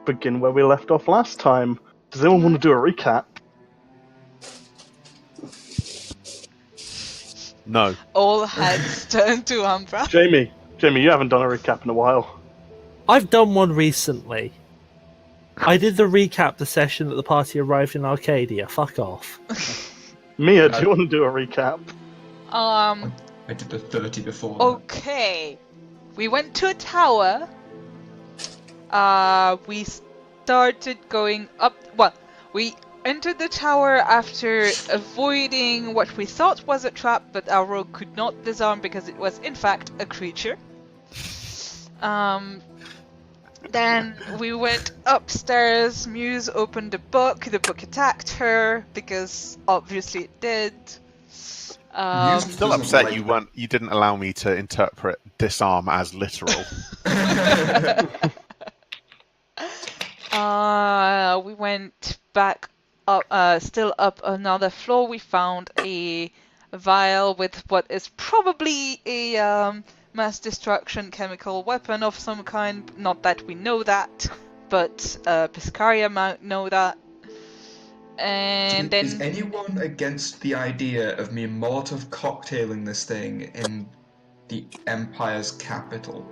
begin where we left off last time. Does anyone want to do a recap? No. All heads turn to Umbra. Jamie, you haven't done a recap in a while. I've done one recently. I did the recap the session that the party arrived in Arcadia. Fuck off. Mia, do you want to do a recap? I did the 30 before. Okay. We went to a tower. We started going up. Well, we entered the tower after avoiding what we thought was a trap, but our rogue could not disarm because it was in fact a creature. Then we went upstairs. Muse opened the book. The book attacked her because obviously it did. I'm still upset you didn't allow me to interpret disarm as literal. We went back up, still up another floor. We found a vial with what is probably a mass destruction chemical weapon of some kind. Not that we know that, but Piscaria might know that. And then... Is anyone against the idea of me Molotov cocktailing this thing in the Empire's capital?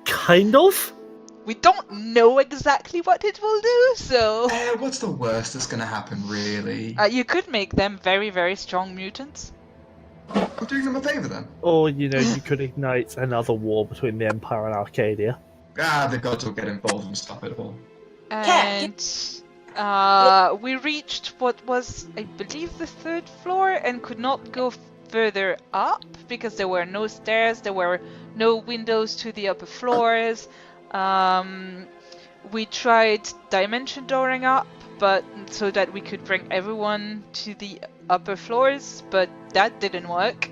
Kind of? We don't know exactly what it will do, so... What's the worst that's gonna happen, really? You could make them very, very strong mutants. I'm doing them a favour, then. Or, you could ignite another war between the Empire and Arcadia. The gods will get involved and stop it all. And we reached what was, I believe, the 3rd floor and could not go further up because there were no stairs, there were no windows to the upper floors. We tried dimension dooring up, but so that we could bring everyone to the upper floors, but that didn't work.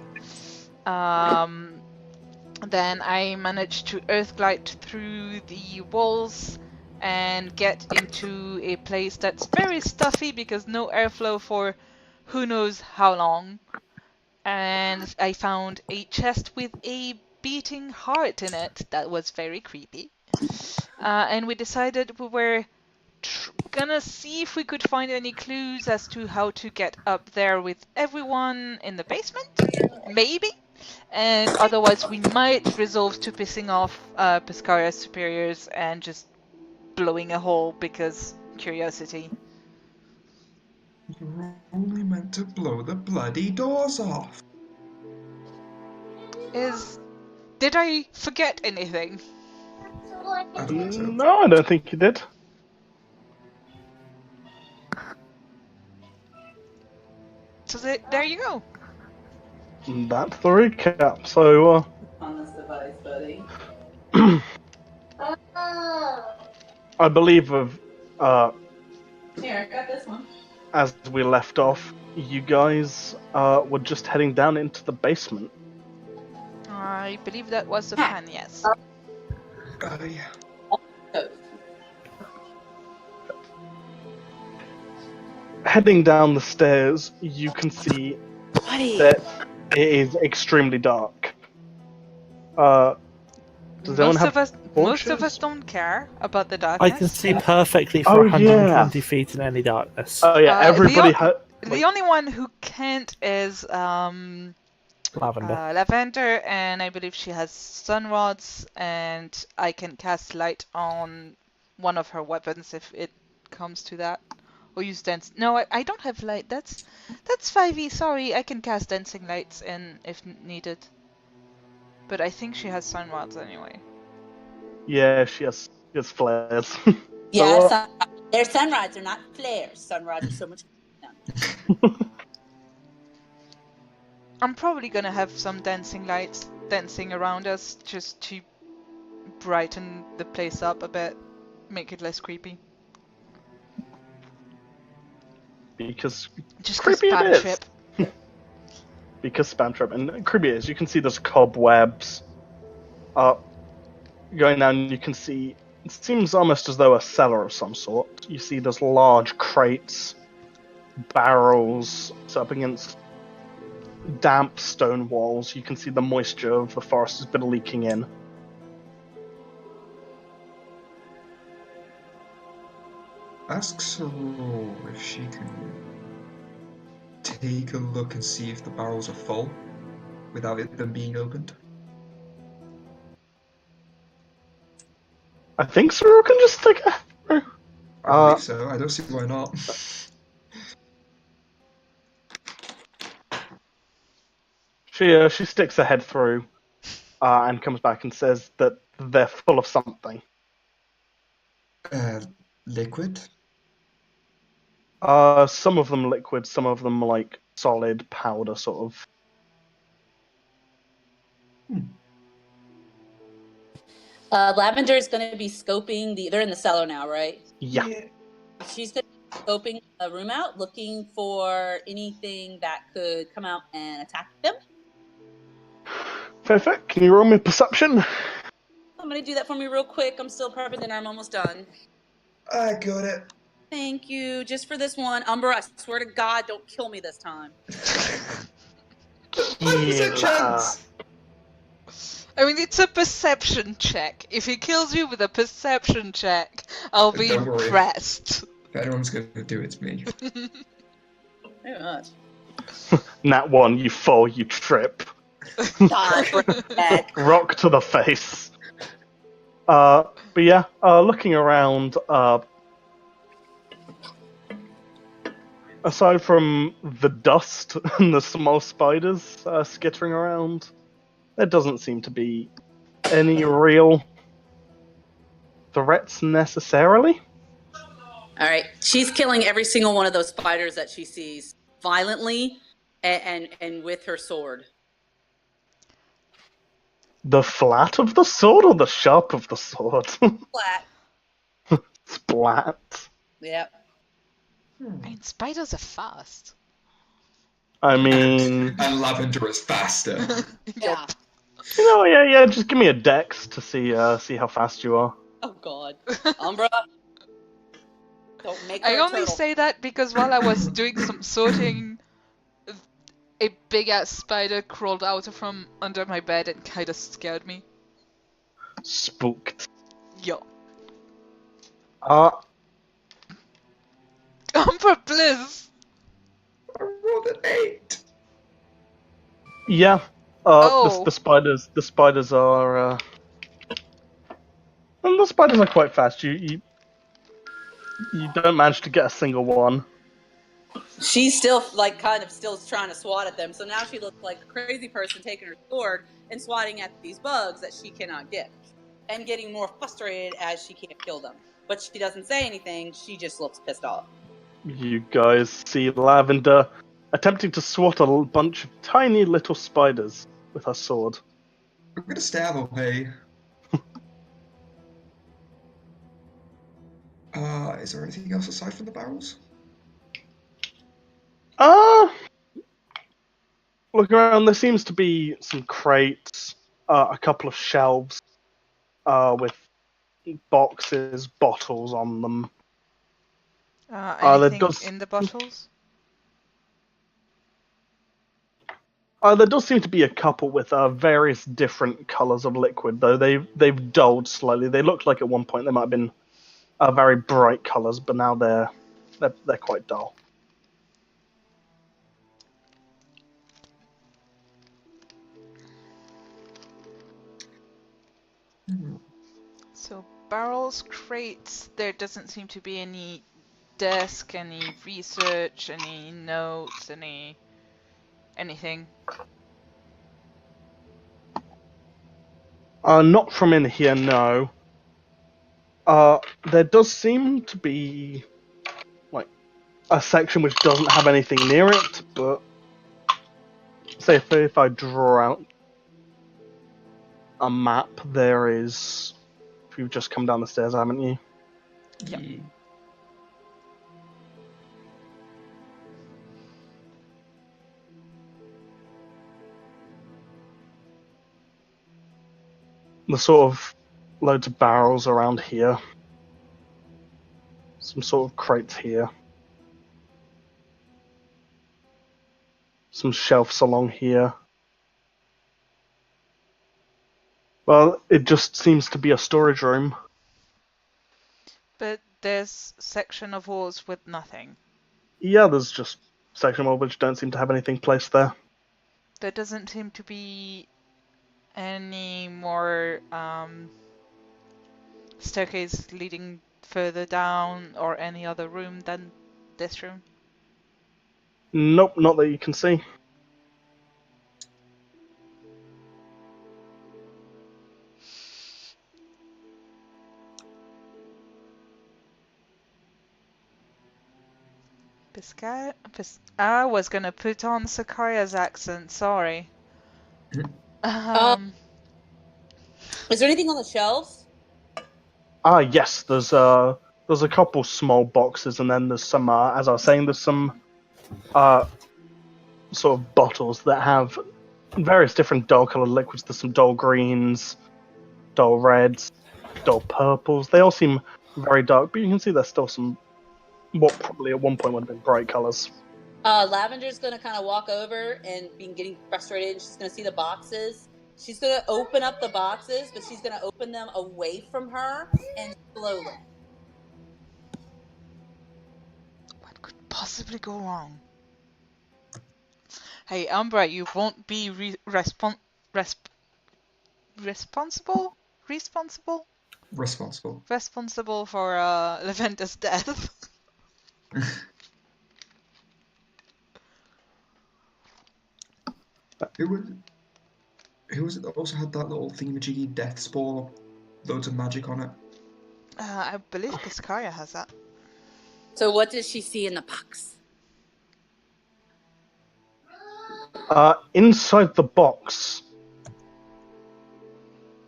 Then I managed to earthglide through the walls and get into a place that's very stuffy because no airflow for who knows how long. And I found a chest with a beating heart in it that was very creepy. And we decided we were gonna see if we could find any clues as to how to get up there with everyone in the basement, maybe. And otherwise we might resolve to pissing off Piscaria's superiors and just blowing a hole because curiosity. You're only meant to blow the bloody doors off. Did I forget anything? I don't think so. No, I don't think you did. So there you go. That's the recap. So, On this device, buddy. I believe Here, I got this one. as we left off, you guys were just heading down into the basement. I believe that was the plan, yes. Yeah. Heading down the stairs, you can see that it is extremely dark. Does anyone have Most of torches? us don't care about the I darkness. can see perfectly for Oh, 120 feet in any darkness. Oh yeah, everybody had. The only one who can't is Lavender. Lavender, and I believe she has sun rods, and I can cast light on one of her weapons if it comes to that. Or use dance. No, I don't have light. That's 5e. Sorry, I can cast dancing lights in if needed. But I think she has sun rods anyway. Yeah, she has flares. Yeah, they're sunrods, they're not flares. Sunrods are so much. I'm probably gonna have some dancing lights dancing around us just to brighten the place up a bit, make it less creepy. Because Just 'cause creepy it bad is. trip. Because spam trap and creepy it is. You can see there's cobwebs. Going down, you can see it seems almost as though a cellar of some sort. You see there's large crates, barrels set up against damp stone walls. You can see the moisture of the forest has been leaking in. Ask Soror if she can take a look and see if the barrels are full without them being opened. I think Soror can just take it through. I believe so. I don't see why not. She sticks her head through and comes back and says that they're full of something. Liquid? Some of them liquid, some of them like solid powder sort of. Lavender is going to be scoping they're in the cellar now, right? Yeah. She's going to be scoping a room out, looking for anything that could come out and attack them. Perfect. Can you roll me perception? Somebody do that for me real quick. I'm still prepping dinner. I'm almost done. I got it. Thank you. Just for this one. Umbra, I swear to God, don't kill me this time. 100% chance! I mean, it's a perception check. If he kills you with a perception check, I'll be Don't worry. impressed. If anyone's going to do it, it's me. Very much. Nat 1, you fall, you trip. Rock to the face. But yeah, looking around, aside from the dust and the small spiders skittering around, there doesn't seem to be any real threats necessarily. Alright, she's killing every single one of those spiders that she sees violently and with her sword. The flat of the sword or the sharp of the sword? Flat. Splat. Yep. I mean, spiders are fast. I mean, And Lavender is faster. Yeah. yeah. Just give me a dex to see how fast you are. Oh God. Umbra. Don't make her I a only turtle. say that because while I was doing some sorting, a big ass spider crawled out from under my bed and kind of scared me. Spooked. Yo. Uh, Umbra Bliss! I rolled an 8. yeah. Oh. The spiders are. And the spiders are quite fast. You don't manage to get a single one. She's still kind of still trying to swat at them. So now she looks like a crazy person taking her sword and swatting at these bugs that she cannot get, and getting more frustrated as she can't kill them. But she doesn't say anything. She just looks pissed off. You guys see Lavender attempting to swat a bunch of tiny little spiders with her sword. I'm going to stab away. Is there anything else aside from the barrels? Looking around, there seems to be some crates, a couple of shelves with boxes, bottles on them. Anything in the bottles? There does seem to be a couple with various different colours of liquid, though they've dulled slightly. They looked like at one point they might have been very bright colours, but now they're quite dull. So barrels, crates, there doesn't seem to be any desk, any research, any notes, anything. Not from in here, no. There does seem to be like a section which doesn't have anything near it, but say if I draw out a map, there is. You've just come down the stairs, haven't you? Yep. There's sort of loads of barrels around here. Some sort of crates here. Some shelves along here. Well, it just seems to be a storage room. But there's section of walls with nothing. Yeah, there's just section wall which don't seem to have anything placed there. There doesn't seem to be any more staircase leading further down or any other room than this room. Nope, not that you can see. I was gonna put on Sakaya's accent, sorry. Is there anything on the shelves? Yes, there's a couple small boxes, and then there's some, as I was saying, there's some sort of bottles that have various different dull colored liquids. There's some dull greens, dull reds, dull purples. They all seem very dark, but you can see there's still some what probably at one point would have been bright colors. Lavender's gonna kind of walk over and be getting frustrated, and she's gonna see the boxes. She's gonna open up the boxes, but she's gonna open them away from her and slowly. What could possibly go wrong? Hey, Umbra, you won't be responsible? Responsible for Lavender's death. Who was it that also had that little thingamajiggy death spore, loads of magic on it? I believe Piscaria has that. So what does she see in the box? Inside the box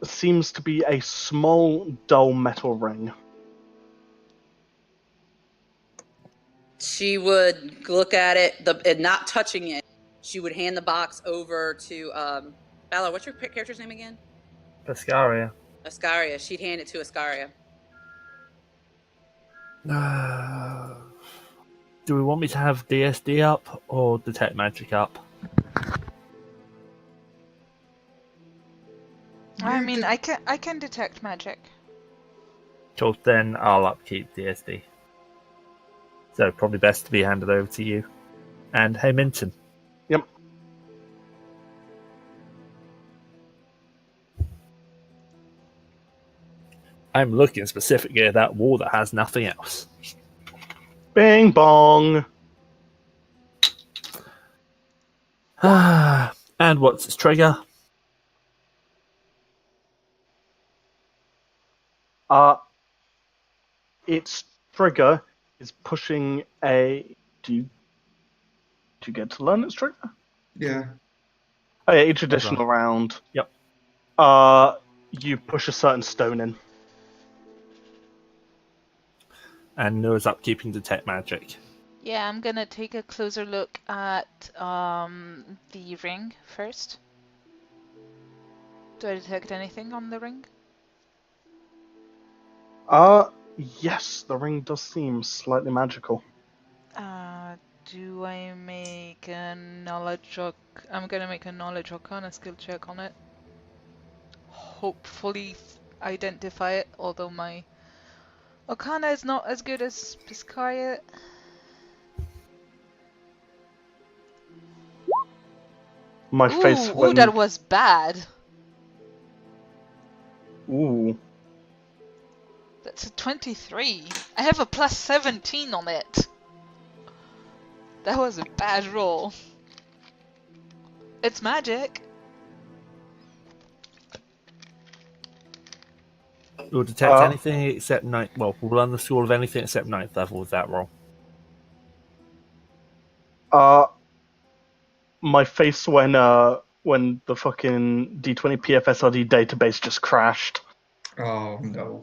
seems to be a small, dull metal ring. She would look at it, and not touching it. She would hand the box over to Valor. What's your character's name again? Pescaria. Ascaria. She'd hand it to Ascaria. Do we want me to have DSD up or Detect Magic up? I mean, I can detect magic. Cool, then I'll upkeep DSD. So probably best to be handed over to you. And hey, Minton. Yep. I'm looking specifically at that wall that has nothing else. Bing bong. And what's its trigger? Its trigger is pushing a. Do you get to learn its trigger? Yeah. Oh yeah, each additional round. Yep. You push a certain stone in. And Noah's upkeeping Detect Magic. Yeah, I'm gonna take a closer look at the ring first. Do I detect anything on the ring? Yes, the ring does seem slightly magical. Do I make a knowledge I'm gonna make a knowledge arcana skill check on it. Hopefully identify it, although my arcana is not as good as Piscaria. My face Ooh, went. that was bad. Ooh. That's a 23. I have a plus 17 on it. That was a bad roll. It's magic. We'll detect anything except ninth. Well, we'll run the score of anything except ninth level with that roll. My face when the fucking D20 PFSRD database just crashed. Oh no.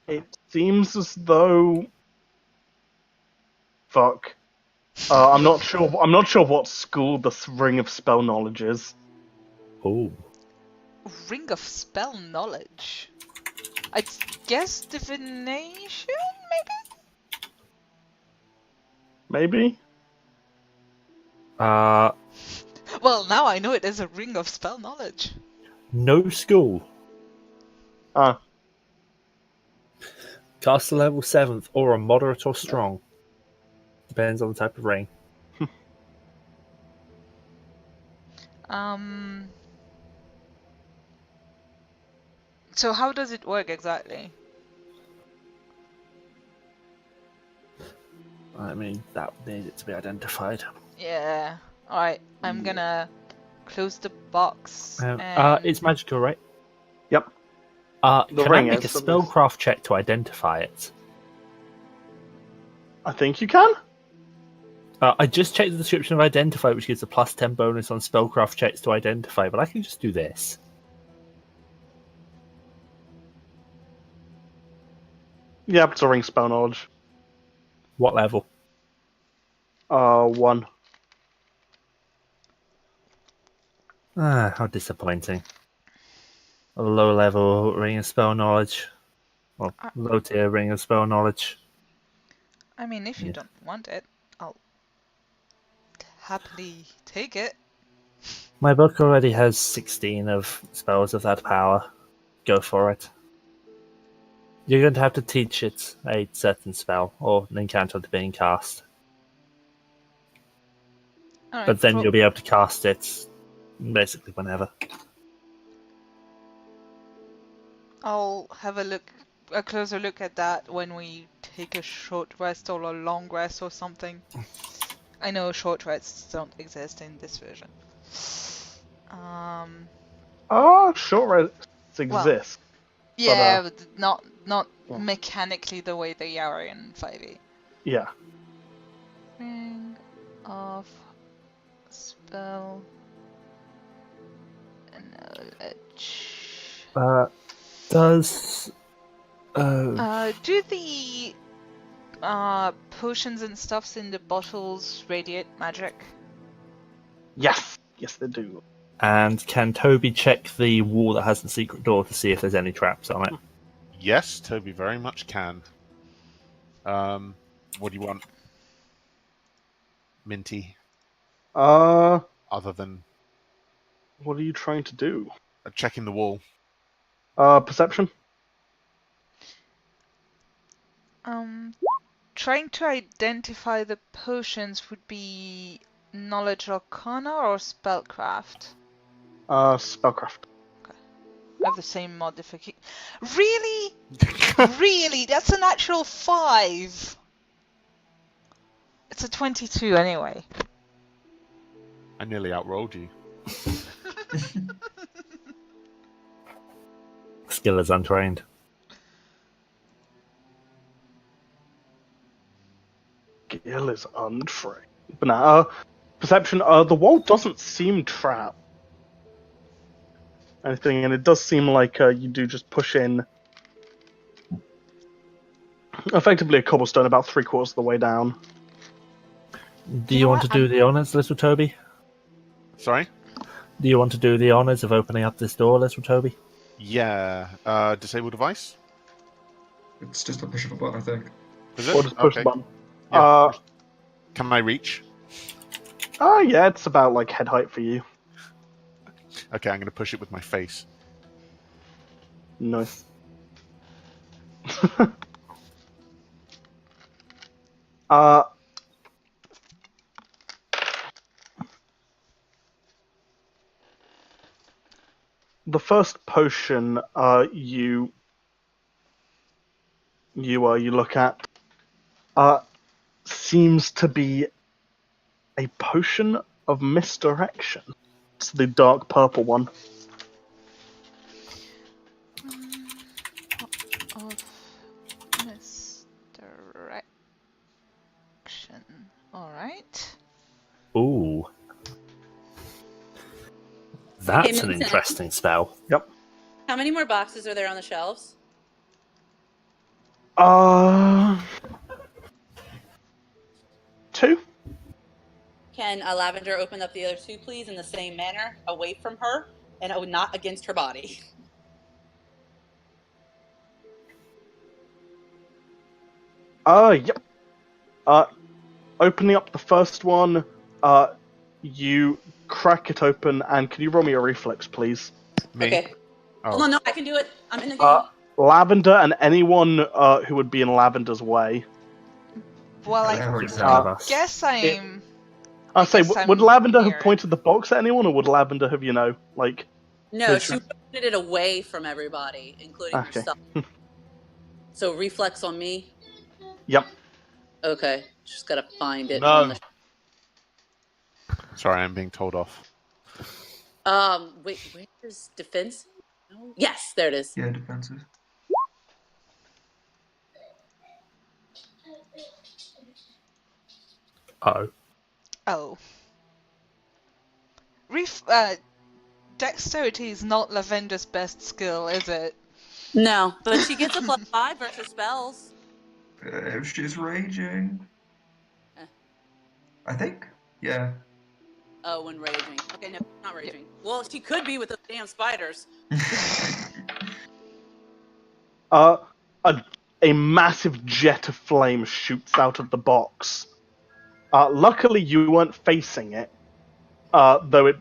It seems as though. Fuck. I'm not sure. I'm not sure what school the Ring of Spell Knowledge is. Oh. Ring of Spell Knowledge. I guess divination, maybe? Maybe? Well, now I know it as a Ring of Spell Knowledge. No school. Cast a level 7th or a moderate or strong. Depends on the type of ring. So how does it work exactly? I mean, that needed to be identified. Yeah. Alright, I'm gonna close the box. And... It's magical, right? Yep. Can I ring make a is, at least. spellcraft check to identify it? I think you can. I just checked the description of identify, which gives a +10 bonus on spellcraft checks to identify, but I can just do this. Yeah, it's a ring spell knowledge. What level? 1. Ah, how disappointing. A low level ring of spell knowledge. Well, low tier ring of spell knowledge. I mean, if you don't want it, I'll happily take it. My book already has 16 of spells of that power. Go for it. You're going to have to teach it a certain spell or an encounter to being cast. All right, But then you'll be able to cast it basically whenever. I'll have a closer look at that when we take a short rest or a long rest or something. I know short rests don't exist in this version. Short rests exist. Yeah, but not yeah. mechanically the way they are in 5e. Yeah. Ring of spell knowledge. Does Do the potions and stuffs in the bottles radiate magic? Yes, they do. And can Toby check the wall that has the secret door to see if there's any traps on it? Yes, Toby very much can. What do you want, Minty? Other than what are you trying to do? Checking the wall. Perception. Trying to identify the potions would be knowledge arcana or spellcraft? Spellcraft. Okay. I have the same modification. Really? Really? That's a natural 5. It's a 22 anyway. I nearly outrolled you. Skill is untrained. Skill is untrained. But now, perception. The wall doesn't seem trapped. Anything, and it does seem like you do just push in. Effectively, a cobblestone about 3/4 of the way down. Do you want to do the honors, little Toby? Sorry? Do you want to do the honors of opening up this door, little Toby? Yeah. Disable device? It's just a push of a button, I think. Is it? Or just push the button. Yeah. Can I reach? Yeah, it's about like head height for you. Okay, I'm going to push it with my face. Nice. The first potion you look at seems to be a potion of misdirection. It's the dark purple one. Of misdirection. Alright. Ooh. That's an interesting spell. Yep. How many more boxes are there on the shelves? 2. Can Lavender open up the other 2, please, in the same manner, away from her, and not against her body? Yep. Opening up the first one, you crack it open, and can you roll me a reflex, please? Me? Okay. Oh no, I can do it. I'm in the game. Lavender and anyone who would be in Lavender's way. Well, I guess I'm. I'll say, would I'm Lavender near have pointed the box at anyone, or would Lavender have, like... No, she pointed it away from everybody, including yourself. So reflex on me? Yep. Okay, just gotta find it. No. Sorry, I'm being told off. Wait, where's defense? No? Yes, there it is. Yeah, defensive. Oh. Dexterity is not Lavender's best skill, is it? No, but she gets a +5 versus spells. If she's raging. I think? Yeah. Oh, when raging. Okay, no, not raging. Well, she could be with those damn spiders. A massive jet of flame shoots out of the box. Luckily, you weren't facing it, though it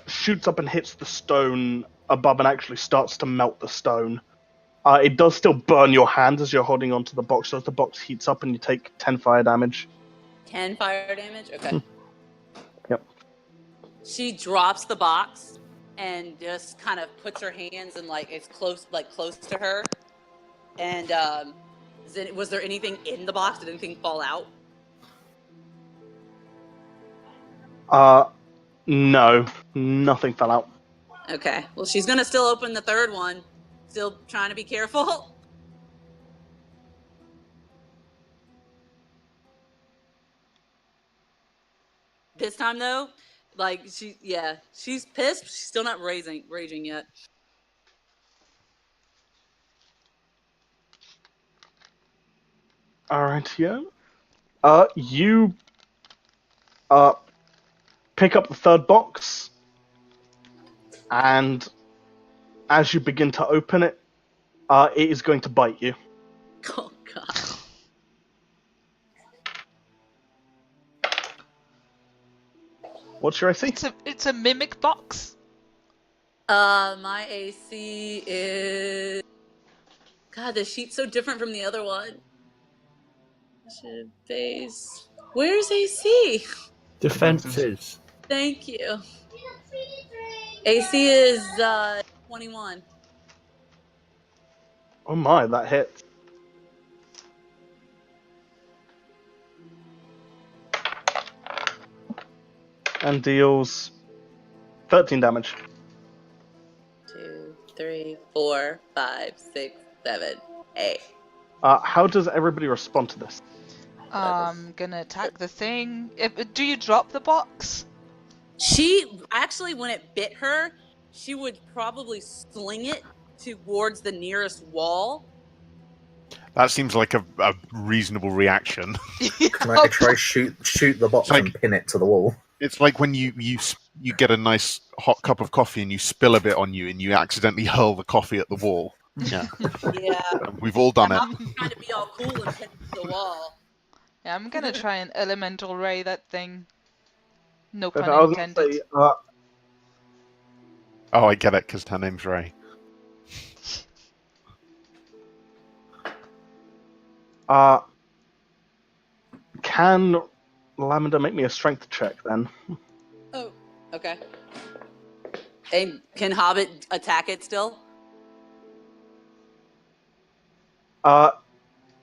shoots up and hits the stone above and actually starts to melt the stone. It does still burn your hand as you're holding onto the box, so as the box heats up and you take 10 fire damage. 10 fire damage? Okay. Yep. She drops the box and just kind of puts her hands and it's close to her. And was there anything in the box? Did anything fall out? No, nothing fell out. Okay. Well, she's gonna still open the third one. Still trying to be careful. This time though, she's pissed. She's still not raging yet. Alright, yeah. You pick up the third box, and as you begin to open it, it is going to bite you. Oh god. What's your AC? It's a mimic box. My AC is... God, the sheet's so different from the other one. Base. Where's AC? Defenses. Thank you. AC is 21. Oh my, that hits. And deals 13 damage. 2, 3, 4, 5, 6, 7, 8. How does everybody respond to this? I'm gonna attack the thing. Do you drop the box? She actually, when it bit her, she would probably sling it towards the nearest wall. That seems like a reasonable reaction. Can I try shoot the box and pin it to the wall? It's like when you get a nice hot cup of coffee and you spill a bit on you and you accidentally hurl the coffee at the wall. Yeah. Yeah. We've all done it. I'm trying to be all cool and pin it to the wall. Yeah, I'm gonna try and elemental ray that thing. No But pun intended. Say, Oh, I get it, because her name's Ray. Can Lavender make me a strength check then? Oh, okay. And can Hobbit attack it still?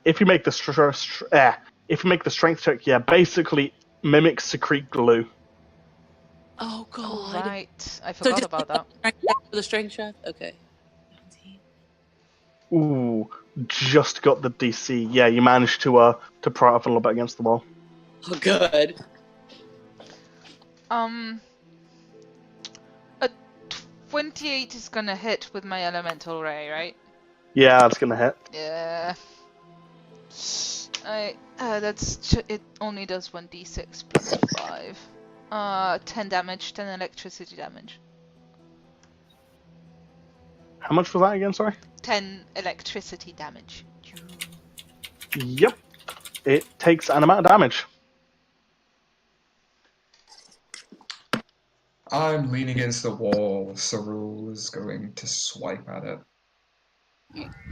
If you make the strength check, yeah, basically mimics secrete glue. Oh god. Oh, right, I forgot about that. For the strength check? Okay. Ooh, just got the DC. Yeah, you managed to pry it up a little bit against the wall. Oh, good. A 28 is gonna hit with my elemental ray, right? Yeah, that's gonna hit. Yeah. It only does 1d6 plus 5. 10 damage, 10 electricity damage. How much was that again, sorry? 10 electricity damage. Yep. It takes an amount of damage. I'm leaning against the wall. Sarul is going to swipe at it.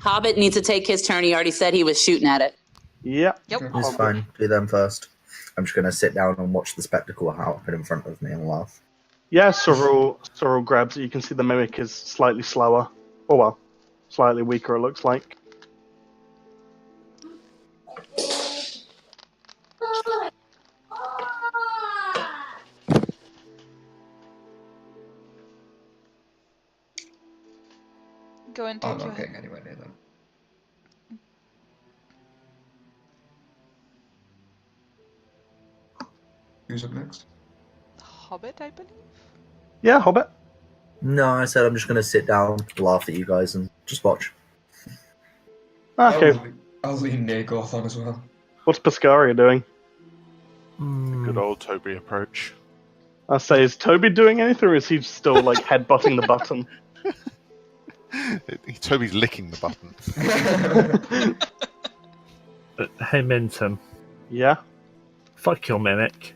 Hobbit needs to take his turn. He already said he was shooting at it. Yep. Yep. Okay. It's fine. Do them first. I'm just going to sit down and watch the spectacle happen in front of me and laugh. Yeah, Sorrel grabs it. You can see the mimic is slightly slower. Oh well, slightly weaker it looks like. Go and I'm take your not getting anywhere near them. Who's up next? Hobbit, I believe. Yeah, Hobbit. No, I said I'm just going to sit down, laugh at you guys, and just watch. Okay. I'll lean Nagoth on as well. What's Piscaria doing? Good old Toby approach. I say, is Toby doing anything, or is he still like headbutting the button? Toby's licking the button. Hey, Minton. Yeah. Fuck your mimic.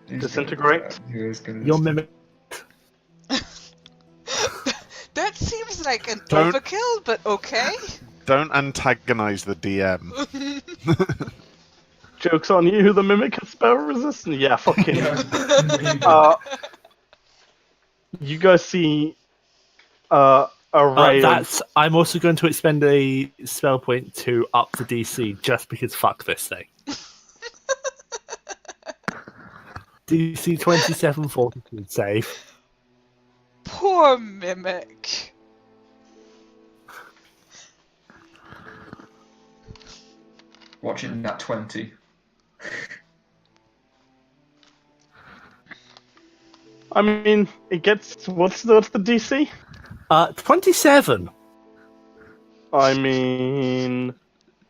Disintegrate? He is gonna Your mimic. That seems like an Don't- overkill, but okay. Don't antagonize the DM. Joke's on you, the mimic is spell resistant. Yeah, fucking. Yeah. You guys see a ray of... I'm also going to expend a spell point to up the DC just because fuck this thing. DC 27 fortitude save. Poor mimic. Watching that 20. I mean, it gets... What's the DC? 27. I mean...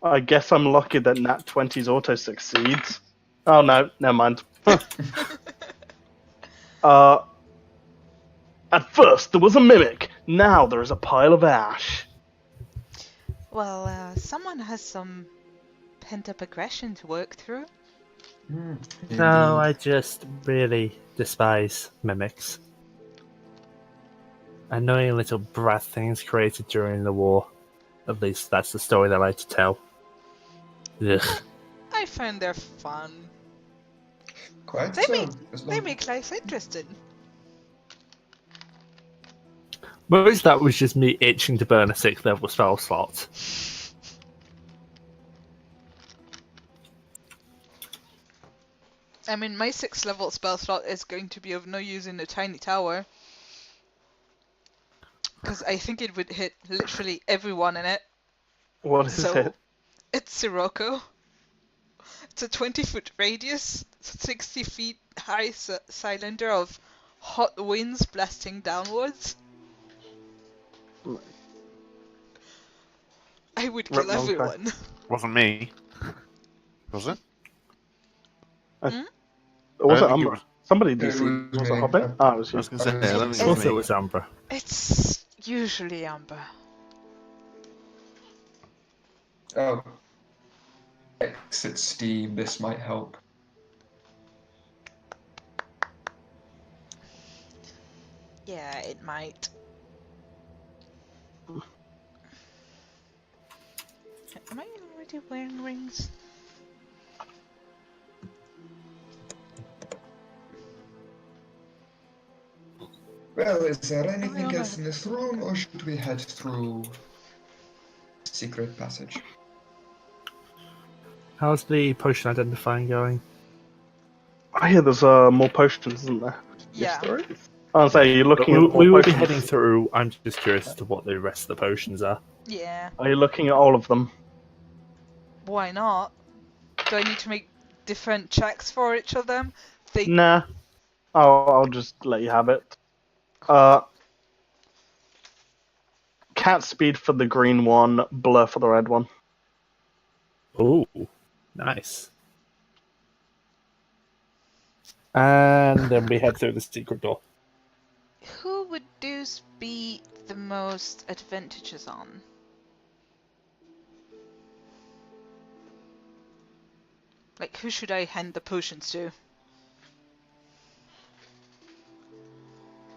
I guess I'm lucky that Nat 20's auto succeeds. Oh no, never mind. At first there was a mimic, now there is a pile of ash. Well, someone has some pent-up aggression to work through. No, I just really despise mimics. Annoying little brat things created during the war. At least that's the story they like to tell. Ugh. I find they're fun. Quite They so. make- as They long- make life interesting. Most that was just me itching to burn a 6th level spell slot. I mean, my 6th level spell slot is going to be of no use in the tiny tower. Because I think it would hit literally everyone in it. What is So, it? it's Sirocco. It's a 20-foot radius, 60 feet high cylinder of hot winds blasting downwards. I would kill Rip Monk, everyone. Wasn't me. Was it? Or was I it don't think it Umbra? was- Somebody It DC. was Was it me. Hobbit? Ah, it was I you. was going to say, I don't think I it was thought it me. was Umbra. It's usually Amber. Oh. Exit Steam, this might help. Yeah, it might. Am I already wearing rings? Well, is there anything yeah, else in this room, or should we head through secret passage? How's the potion identifying going? I hear there's more potions, isn't there? Yeah. Yes, there is. I'll say you're looking We, at more we will be potions. heading through. I'm just curious as to what the rest of the potions are. Yeah. Are you looking at all of them? Why not? Do I need to make different checks for each of them? They Nah. I'll just let you have it. Cat speed for the green one, blur for the red one. Ooh, nice. And then we head through the secret door. Who would those be the most advantageous on? Like, who should I hand the potions to?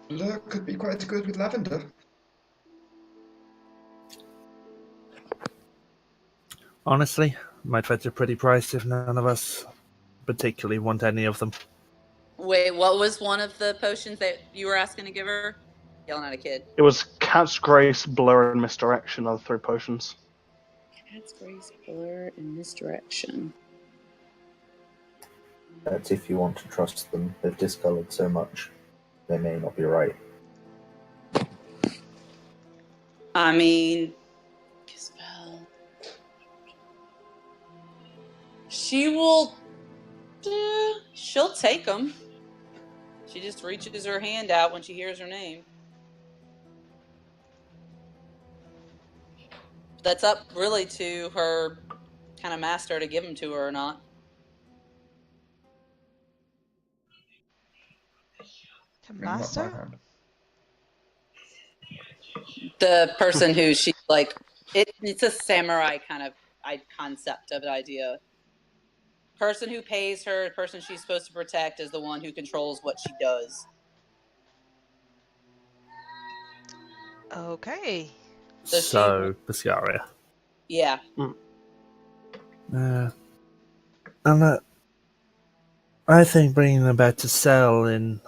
Look, could be quite good with lavender. Honestly, might fetch a pretty price if none of us particularly want any of them. Wait, what was one of the potions that you were asking to give her? Yelling at a kid. It was Cat's Grace, Blur, and Misdirection are the 3 potions. Cat's Grace, Blur, and Misdirection. That's if you want to trust them. They've discoloured so much, they may not be right. I mean, spell. She will. She'll take them. She just reaches her hand out when she hears her name. That's up really to her kind of master to give them to her or not. The Not my master? hand. The person who she like, it's a samurai kind of concept of an idea. Person who pays her, person she's supposed to protect, is the one who controls what she does. Okay. So Biscaria. Yeah. And I think bringing them back to sell in,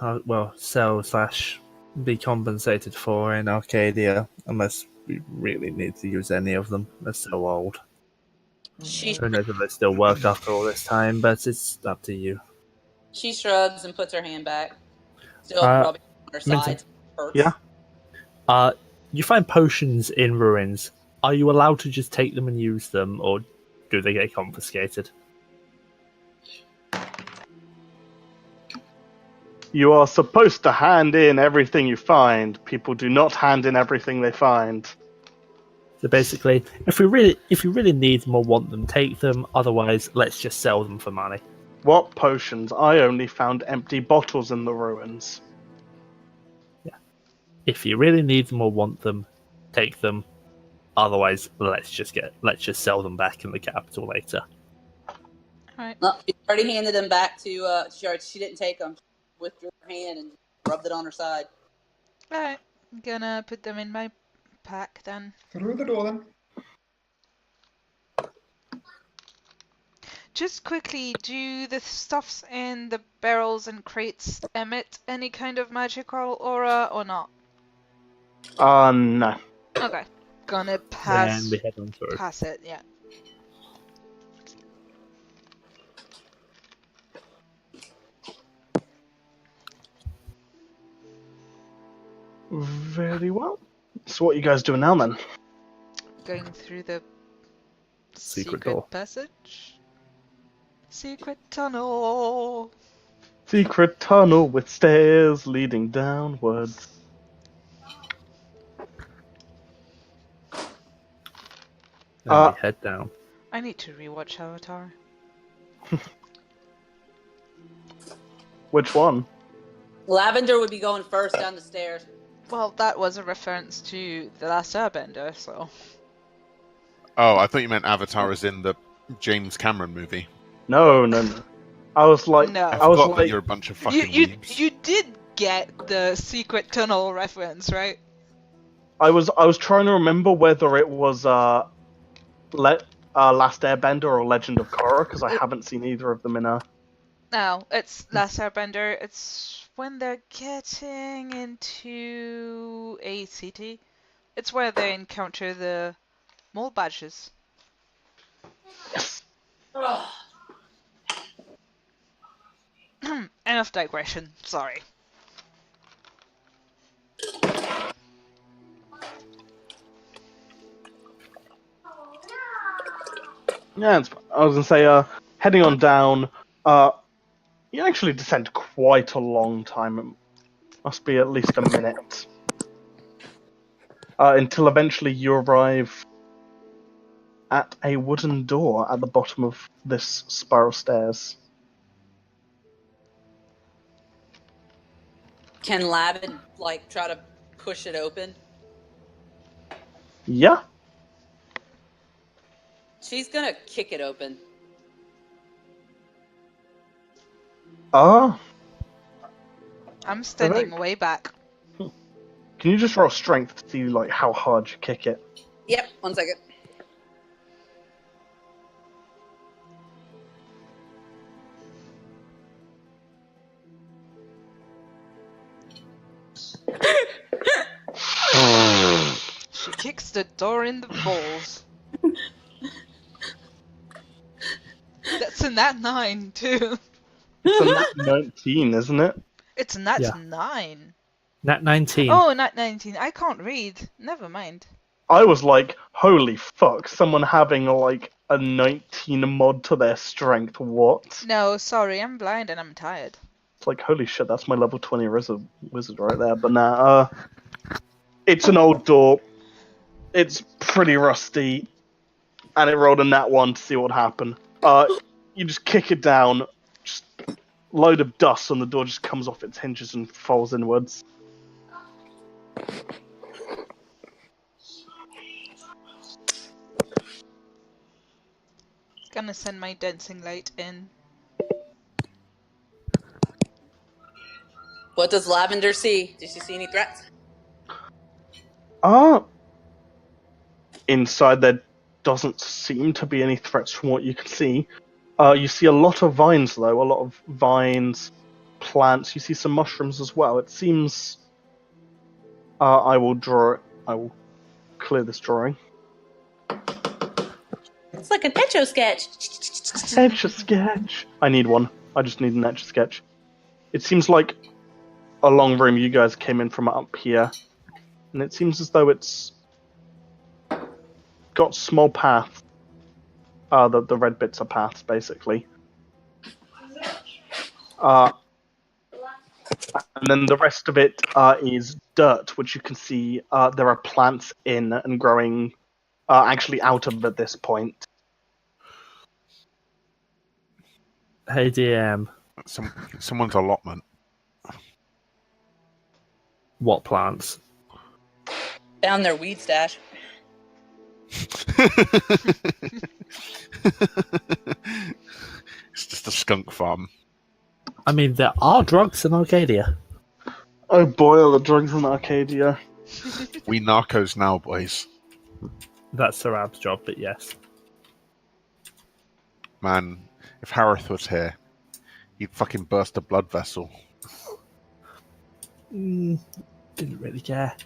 sell / be compensated for in Arcadia, unless we really need to use any of them. They're so old. Who knows if they still work after all this time, but it's up to you. She shrugs and puts her hand back. Still rubbing on her side. Yeah. You find potions in ruins. Are you allowed to just take them and use them, or do they get confiscated? You are supposed to hand in everything you find. People do not hand in everything they find. So basically, if you really need them or want them, take them. Otherwise, let's just sell them for money. What potions? I only found empty bottles in the ruins. Yeah. If you really need them or want them, take them. Otherwise, let's just sell them back in the capital later. Alright. Well, she already handed them back to. She didn't take them. She withdrew her hand and rubbed it on her side. Alright. I'm gonna put them in my pack then. Through the door then. Just quickly, do the stuffs in the barrels and crates emit any kind of magical aura or not? No. Okay. Gonna pass. Then we head on through. Pass it, yeah. Very well. So what are you guys doing now then? Going through the Secret door. passage? Secret tunnel! Secret tunnel with stairs leading downwards. Then we head down. I need to rewatch Avatar. Which one? Lavender would be going first down the stairs. Well, that was a reference to The Last Airbender, so... Oh, I thought you meant Avatar as in the James Cameron movie. No. I was like... No. I I was forgot that like... you're a bunch of fucking You weebs. you did get the secret tunnel reference, right? I was trying to remember whether it was Last Airbender or Legend of Korra, because I haven't seen either of them in a... No, it's Last Airbender. It's when they're getting into a city. It's where they encounter the mole badges. Yes. Enough digression. Sorry. Yeah, I was gonna say, heading on down, you actually descend quite a long time. It must be at least a minute. Until eventually you arrive at a wooden door at the bottom of this spiral stairs. Can Lavin try to push it open? Yeah. She's gonna kick it open. I'm standing way back. Can you just roll strength to see like how hard you kick it? Yep, 1 second. She kicks the door in the balls. That's a nat 9 too. It's a nat 19, isn't it? It's a nat Yeah. 9. Nat 19. Oh, nat 19. I can't read. Never mind. I was like, holy fuck, someone having like a 19 mod to their strength, what? No, sorry, I'm blind and I'm tired. It's like, holy shit, that's my level 20 wizard right there. But nah, it's an old door. It's pretty rusty. And it rolled a nat 1 to see what happened. You just kick it down, just load of dust, and the door just comes off its hinges and falls inwards. Gonna send my dancing light in. What does Lavender see? Did she see any threats? Inside there doesn't seem to be any threats from what you can see. You see a lot of vines, though. A lot of vines, plants. You see some mushrooms as well. It seems... I will draw it. I will clear this drawing. It's like an Etch-a-Sketch. Etch-a-Sketch. I need one. I just need an Etch-a-Sketch. It seems like a long room. You guys came in from up here. And it seems as though it's got small paths. The red bits are paths, basically. And then the rest of it is dirt, which you can see there are plants in and growing actually out of at this point. Hey, DM. Someone's allotment. What plants? Found their weed stash. It's just a skunk farm. I mean, there are drugs in Arcadia. Oh boy, are the drugs in Arcadia. We narcos now, boys. That's Sarab's job, but yes. Man, if Harith was here, he'd fucking burst a blood vessel. Didn't really care.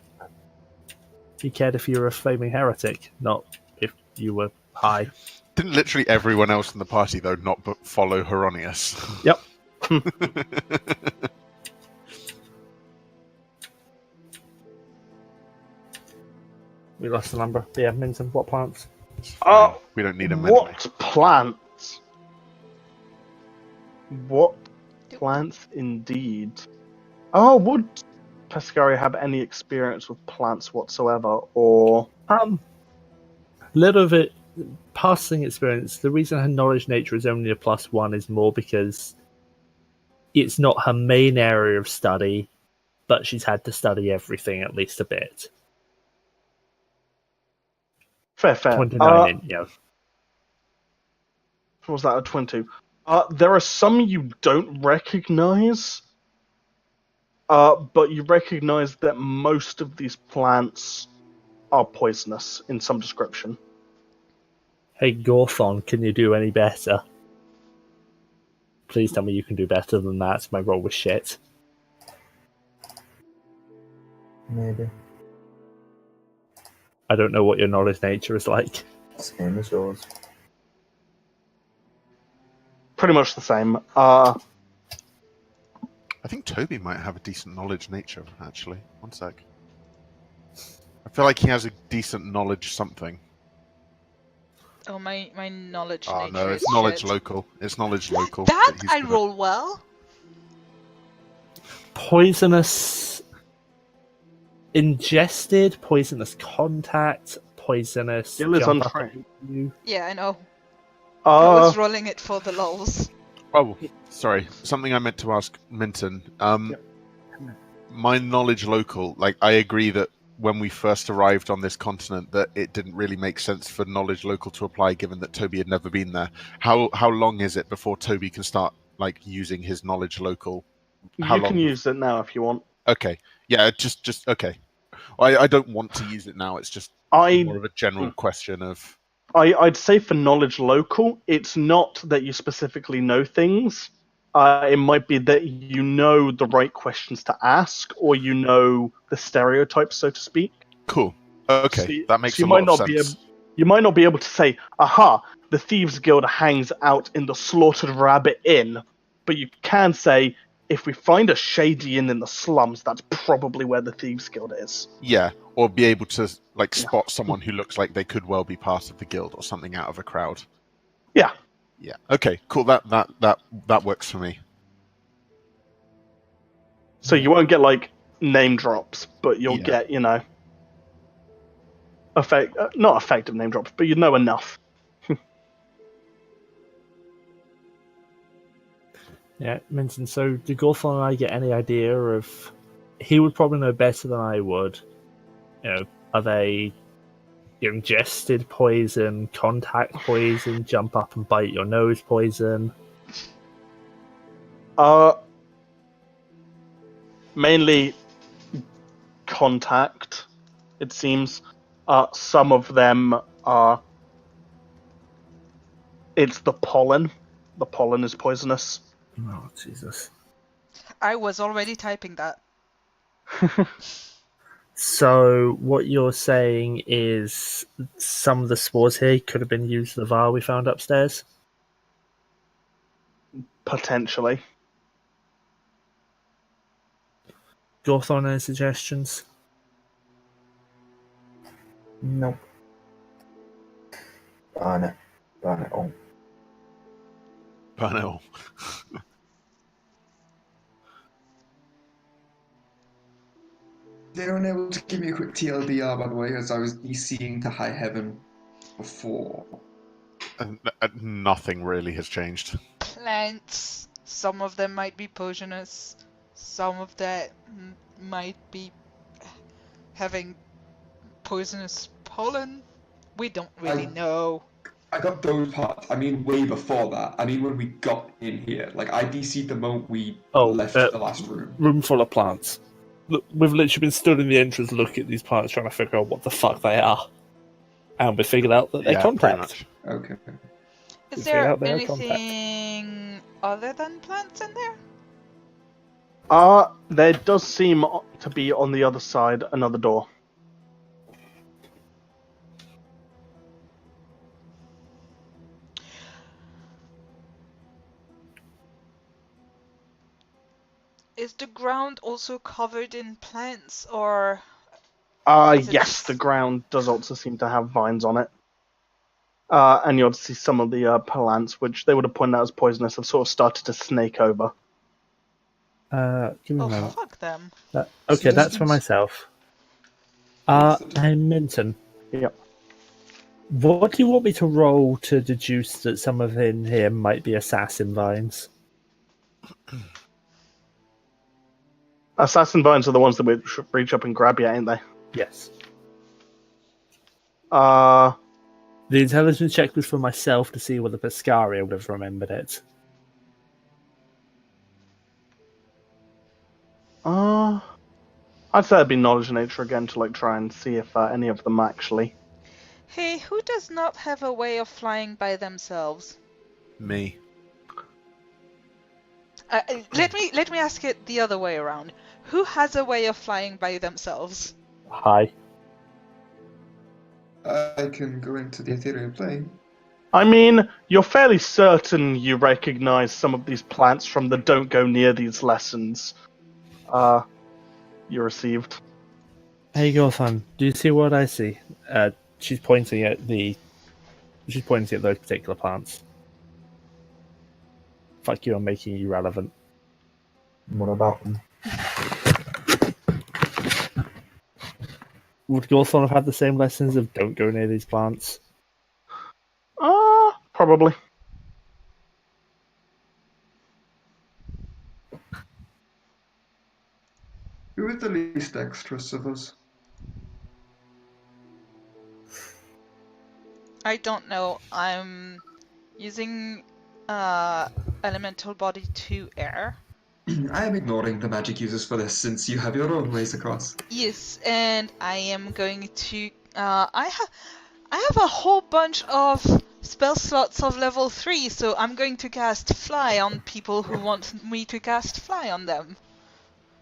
He cared if you were a flaming heretic, not if you were high. Didn't literally everyone else in the party, though, not but follow Heronius? Yep. We lost the number. Yeah, Minton, what plants? We don't need them What anyway. plants? What plants indeed? Oh, would Pescaria have any experience with plants whatsoever, or... Little of it, passing experience. The reason her knowledge nature is only a +1 is more because it's not her main area of study, but she's had to study everything at least a bit. Fair. 29 in, yeah. What was that, a 22? There are some you don't recognize, but you recognize that most of these plants are poisonous in some description. Hey, Gorthon, can you do any better? Please tell me you can do better than that. My roll was shit. Maybe. I don't know what your knowledge nature is like. Same as yours. Pretty much the same. I think Toby might have a decent knowledge nature, actually. One sec. I feel like he has a decent knowledge something. Oh, my knowledge Oh nature no, is it's knowledge shit. local. It's knowledge local. That he's I gonna- roll well. Poisonous ingested, poisonous contact, poisonous... Gil is jump up untrained. at you. Yeah, I know. I Uh, was rolling it for the lulz. Oh, sorry. Something I meant to ask Minton. My knowledge local, like, I agree that when we first arrived on this continent that it didn't really make sense for knowledge local to apply given that Toby had never been there. How long is it before Toby can start like using his knowledge local? How you can long? use it now if you want. Okay. Yeah, just okay. I don't want to use it now. It's just more of a general question of. I'd say for knowledge local, it's not that you specifically know things. It might be that you know the right questions to ask, or you know the stereotypes, so to speak. Cool. Okay, that makes you a might lot of not sense. you might not be able to say, "Aha, the Thieves Guild hangs out in the Slaughtered Rabbit Inn," but you can say, "If we find a shady inn in the slums, that's probably where the Thieves Guild is." Yeah, or be able to like spot someone who looks like they could well be part of the guild or something out of a crowd. Yeah. Yeah. Okay. Cool. That works for me. So you won't get like name drops, but you'll Yeah. get, not effective name drops, but you know enough. Yeah, Minton, so do Gorthon and I get any idea of... He would probably know better than I would. Are they ingested poison, contact poison, jump up and bite your nose poison? Mainly contact, it seems. Some of them are... It's the pollen. The pollen is poisonous. Oh, Jesus. I was already typing that. So what you're saying is some of the spores here could have been used in the vial we found upstairs? Potentially. Gorthon, any suggestions? Nope. Burn it. Burn it all. Burn it all. Is anyone able to give me a quick TLDR, by the way, as I was DCing to high heaven before? Nothing really has changed. Plants. Some of them might be poisonous. Some of them might be having poisonous pollen. We don't really know. I got those parts. I mean, way before that. I mean, when we got in here. Like, I DC'd the moment we left the last room. Room full of plants. Look, we've literally been stood in the entrance looking at these plants trying to figure out what the fuck they are. And we figured out that they're contact. Okay. Is there anything other than plants in there? There does seem to be on the other side another door. Is the ground also covered in plants, or? Yes, the ground does also seem to have vines on it. And you also see some of the plants, which they would have pointed out as poisonous, have sort of started to snake over. Give me a moment. Fuck them. Okay, that's for myself. And Minton. Yep. What do you want me to roll to deduce that some of in here might be assassin vines? Assassin vines are the ones that would reach up and grab you, ain't they? Yes. The intelligence check was for myself to see whether Pescaria would have remembered it. I'd say it'd be knowledge and nature again to try and see if any of them actually. Hey, who does not have a way of flying by themselves? Me. Let me ask it the other way around. Who has a way of flying by themselves? Hi. I can go into the ethereal plane. I mean, you're fairly certain you recognize some of these plants from the "Don't Go Near These" lessons you received. Hey, Gorthon, do you see what I see? She's pointing at those particular plants. Fuck you, I'm making you relevant. What about them? Would Gorthon have had the same lessons of don't go near these plants? Probably. Who is the least dexterous of us? I don't know. I'm using elemental body to air, I am ignoring the magic users for this since you have your own ways across. Yes, and I am going to. I have a whole bunch of spell slots of level 3, so I'm going to cast Fly on people who want me to cast Fly on them.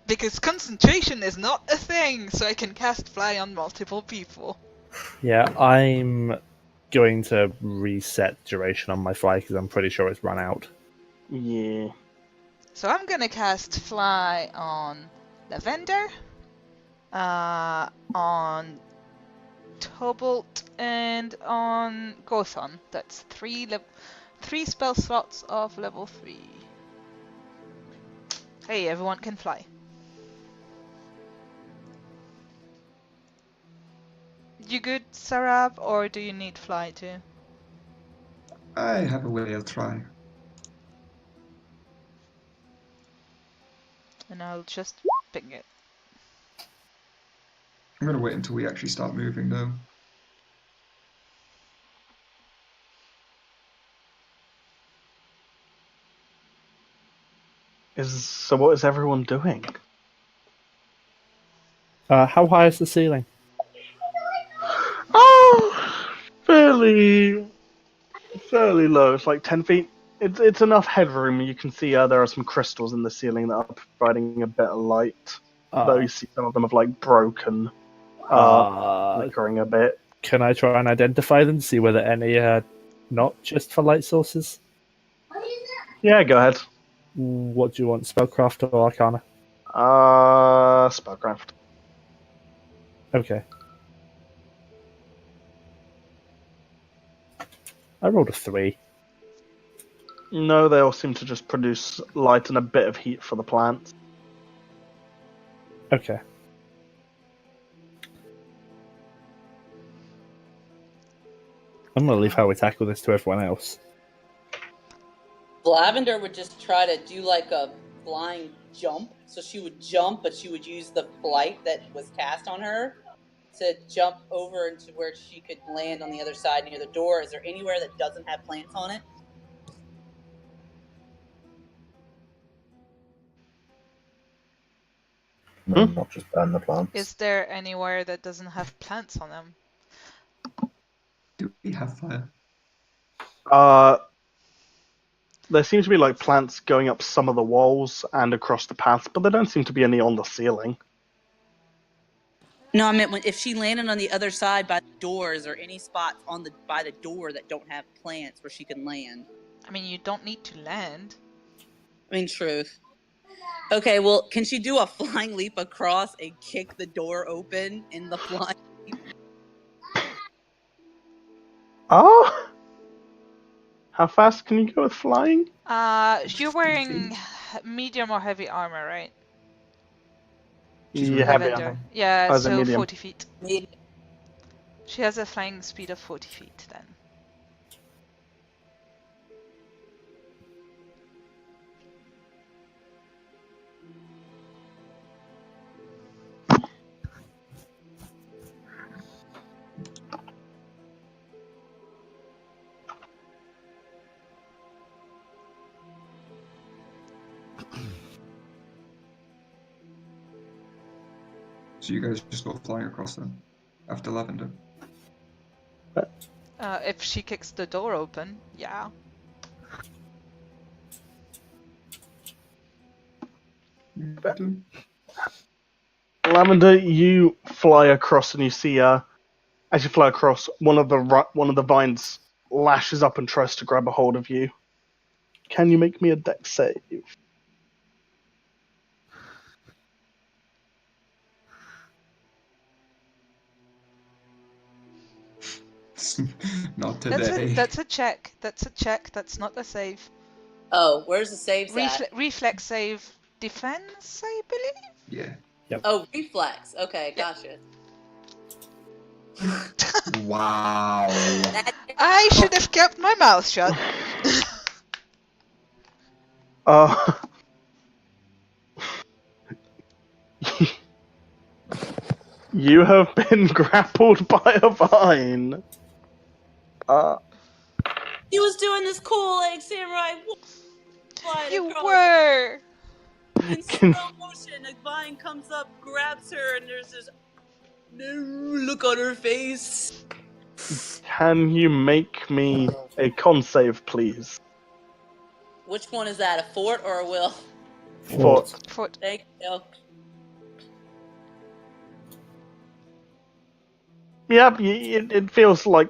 Because concentration is not a thing, so I can cast Fly on multiple people. Yeah, I'm going to reset duration on my fly because I'm pretty sure it's run out. Yeah. So I'm gonna cast Fly on Lavender, on Tobalt, and on Gothon. That's three spell slots of level 3. Hey, everyone can fly. You good, Sarab, or do you need Fly too? I have a way I'll try. And I'll just ping it. I'm gonna wait until we actually start moving though. So what is everyone doing? How high is the ceiling? Oh, fairly low. It's like 10 feet. It's enough headroom. You can see there are some crystals in the ceiling that are providing a bit of light. Though you see some of them have like broken, flickering a bit. Can I try and identify them, see whether any are not just for light sources? Yeah, go ahead. What do you want, spellcraft or arcana? Spellcraft. Okay. I rolled a 3. No, they all seem to just produce light and a bit of heat for the plants. Okay. I'm going to leave how we tackle this to everyone else. Lavender would just try to do like a flying jump. So she would jump, but she would use the flight that was cast on her to jump over into where she could land on the other side near the door. Is there anywhere that doesn't have plants on it? No, not just burn the plants. Is there anywhere that doesn't have plants on them? Do we have fire? There seems to be like plants going up some of the walls and across the paths, but there don't seem to be any on the ceiling. No, I meant if she landed on the other side by the doors or any spots by the door that don't have plants where she can land. I mean, you don't need to land. I mean, truth. Okay, well, can she do a flying leap across and kick the door open in the flying leap? Oh? How fast can you go with flying? You're wearing medium or heavy armor, right? Yeah, heavy Lavender. armor. Yeah, Oh, is it so medium? 40 feet. She has a flying speed of 40 feet then. So you guys just go flying across them after Lavender. If she kicks the door open, yeah. Lavender, you fly across and you see, as you fly across, one of the vines lashes up and tries to grab a hold of you. Can you make me a dex save? Not today. That's a check. That's a check. That's not a save. Oh, where's the saves at? Reflex save defense, I believe? Yeah. Yep. Oh, reflex. Okay, gotcha. Wow. I should have kept my mouth shut. You have been grappled by a vine. He was doing this cool like samurai. You were. In Can, slow motion, a vine comes up, grabs her, and there's this look on her face. can you make me a con save, please? Which one is that, a fort or a will? Fort. Foot. Thank you. Yep, it feels like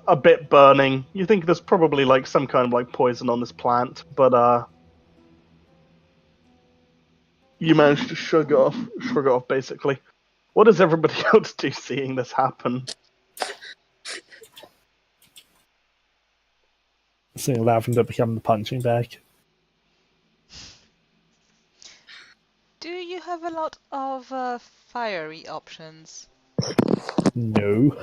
a bit burning. You think there's probably like some kind of like poison on this plant, but you managed to shrug it off basically. What does everybody else do seeing this happen? Seeing Lavender become the punching bag. Do you have a lot of fiery options? No.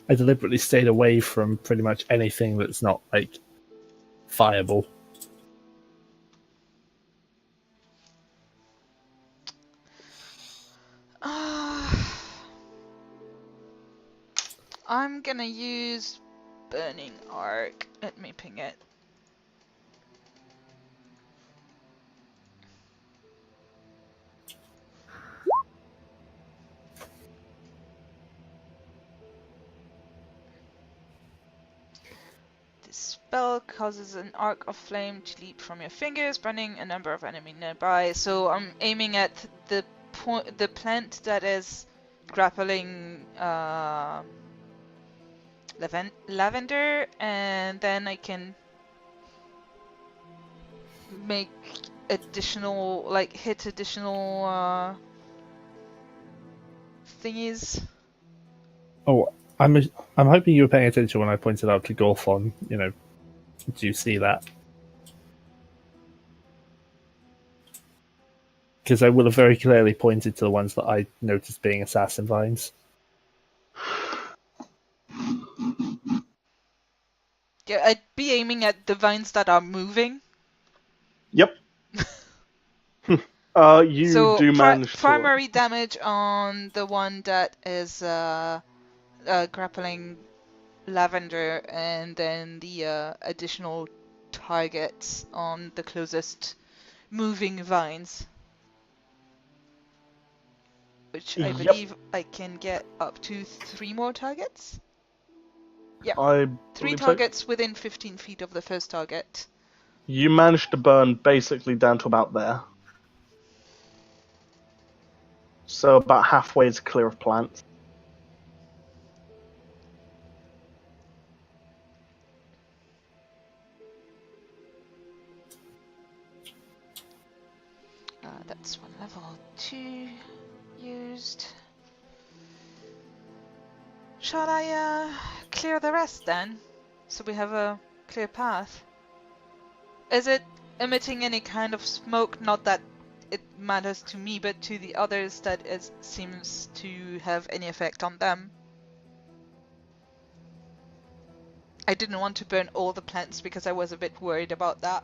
I deliberately stayed away from pretty much anything that's not, like, fireball. I'm gonna use Burning Arc. Let me ping it. This spell causes an arc of flame to leap from your fingers, burning a number of enemies nearby. So I'm aiming at the plant that is grappling lavender, and then I can make additional, like, hit additional thingies. Oh, I'm hoping you were paying attention when I pointed out to Gorfon. You know, do you see that? Because I will have very clearly pointed to the ones that I noticed being assassin vines. Yeah, I'd be aiming at the vines that are moving. Yep. You So do manage to. primary damage on the one that is grappling lavender, and then the additional targets on the closest moving vines, which I Yep. believe I can get up to 3 more targets. Yeah, I 3 believe so. targets within 15 feet of the first target. You managed to burn basically down to about there. So about halfway is clear of plants. That's one level 2 used. Shall I clear the rest then? So we have a clear path. Is it emitting any kind of smoke? Not that it matters to me, but to the others that it seems to have any effect on them. I didn't want to burn all the plants because I was a bit worried about that.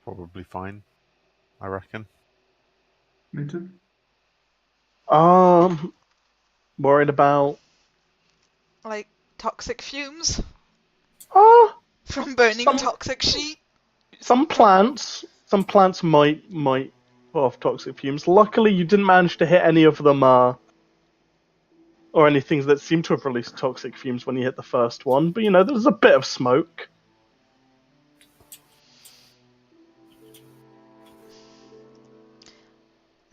Probably fine, I reckon. Minton? Worried about. Like toxic fumes Ah, from burning Some- toxic sheet. some plants might put off toxic fumes. Luckily, you didn't manage to hit any of them, or any things that seem to have released toxic fumes when you hit the first one. But there's a bit of smoke.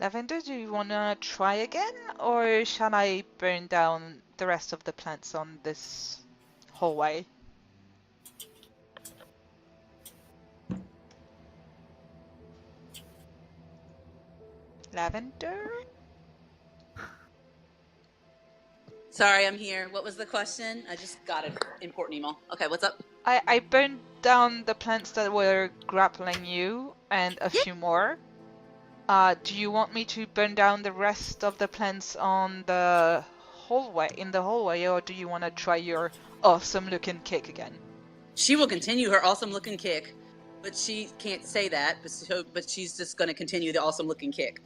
Lavender, do you want to try again, or shall I burn down the rest of the plants on this hallway? Lavender? Sorry, I'm here. What was the question? I just got an important email. Okay, what's up? I burned down the plants that were grappling you and a few more. Do you want me to burn down the rest of the plants on the hallway, or do you want to try your awesome looking kick again? She will continue her awesome looking kick, but she can't say that, but she's just going to continue the awesome looking kick.